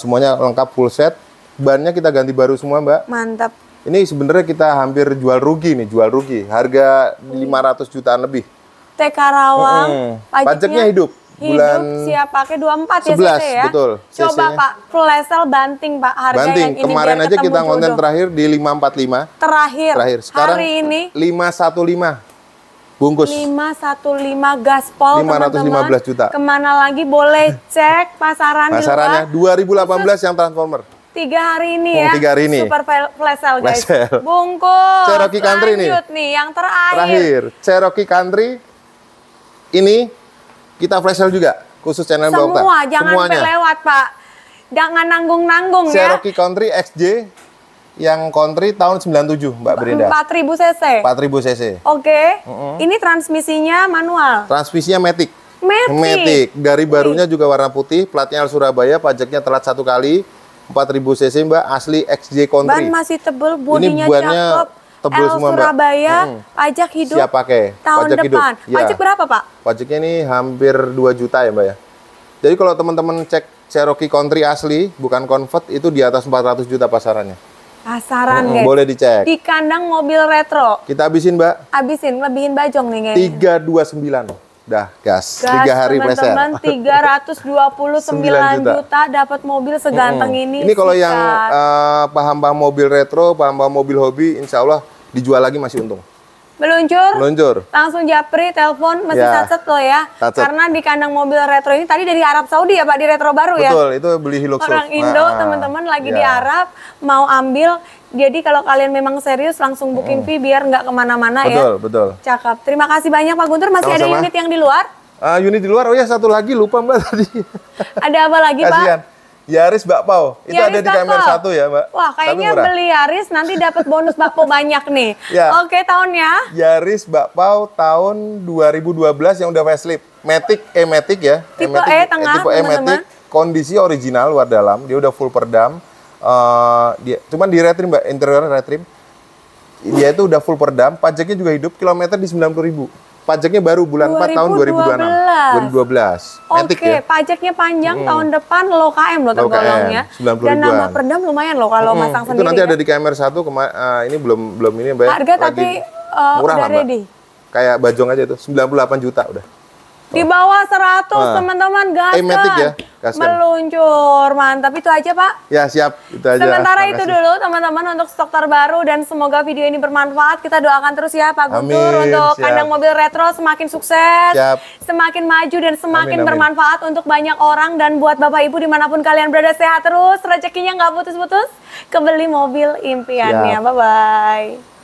Semuanya lengkap, full set. Bannya kita ganti baru semua, Mbak. Mantap. Ini sebenarnya kita hampir jual rugi nih, harga 500 jutaan lebih. TK Rawang, pajaknya hidup. Bulan siap pakai 24 11, ya, CC ya. Betul. Coba Pak, flash sale banting Pak, harga banting. Yang ini kemarin aja kita konten terakhir di 545. Terakhir. Sekarang hari ini 515. Bungkus. 515 gaspol 515 juta. Kemana lagi boleh cek pasarannya. Pasarannya 2018 yang Transformer. 3 hari ini ya. 3 hari ini. Super flash sale guys. Sale. Bungkus. Cherokee Country nih. Nih yang terakhir. Cherokee Country. Ini kita flash sale juga, khusus channel Mbak Okta. Semua, jangan sampai lewat Pak. Jangan nanggung-nanggung ya. Cherokee Country XJ yang country tahun 97 Mbak Brenda. 4000 cc. 4000 cc. Oke. Ini transmisinya manual. Transmisinya Matic. Dari barunya juga warna putih, platnya Surabaya, pajaknya telat 1 kali. 4000 cc Mbak, asli XJ Country. Ban masih tebel, bodinya cakep. Tebel semua, Mbak. Surabaya, pajak hidup. Siap pakai. Tahun pajak depan. Hidup. Ya. Pajak berapa, Pak? Pajaknya ini hampir 2 juta ya, Mbak ya. Jadi kalau teman-teman cek Cherokee Country asli, bukan convert, itu di atas 400 juta pasarannya. Pasaran, guys. Boleh dicek. Di kandang mobil retro. Kita habisin, Mbak. Habisin, lebihin bajong nih kayaknya. 329. Dah, gas. 3 hari preset. Teman-teman, 329 juta dapat mobil seganteng ini. Ini kalau yang paham-paham mobil retro, paham-paham mobil hobi, insya Allah dijual lagi masih untung. Meluncur. Langsung japri, telepon, masih satset loh ya. Karena di kandang mobil retro ini tadi dari Arab Saudi ya Pak, di retro baru ya. Betul, itu beli Hilux. Orang Indo, teman-teman lagi di Arab, mau ambil. Jadi kalau kalian memang serius langsung booking fee biar nggak kemana-mana ya. Betul. Cakep. Terima kasih banyak Pak Guntur. Masih ada unit yang di luar? Unit di luar, oh ya 1 lagi lupa Mbak tadi. Ada apa lagi Pak? Yaris Bakpao, itu Yaris ada di KMR 1 ya Mbak. Wah kayaknya beli Yaris nanti dapat bonus bakpo banyak nih. Ya. Oke, tahunnya? Yaris Bakpao tahun 2012 yang udah facelift. Matic ya. Tipe E tengah, tipe E Matic, kondisi original luar dalam, dia udah full perdam. Cuman di retrim Mbak, interior retrim. Dia itu udah full perdam, pajaknya juga hidup, kilometer di 90.000. pajaknya baru bulan 4 tahun 2026. 2012. Matic Oke, ya. pajaknya panjang tahun depan low KM loh tergolongnya. 90 Dan nama ribuan. peredam lumayan loh kalau masang Itu sendiri. nanti ya. ada di KMR 1 ini belum ini Mbak. Harga tapi murah udah lah, Mbak. ready. Kayak bajong aja tuh, 98 juta udah. Di bawah 100 teman-teman gaskan. Matic ya, gaskan. Meluncur, mantap. Itu aja Pak. Ya siap, itu aja. Sementara itu Makasih. dulu teman-teman untuk stok terbaru dan semoga video ini bermanfaat. Kita doakan terus ya Pak Guntur Amin, untuk siap. kandang mobil retro semakin sukses, Siap. semakin maju dan semakin Amin. bermanfaat untuk banyak orang. Dan buat Bapak Ibu dimanapun kalian berada sehat terus, rezekinya nggak putus-putus, kebeli mobil impiannya. Siap. Bye-bye.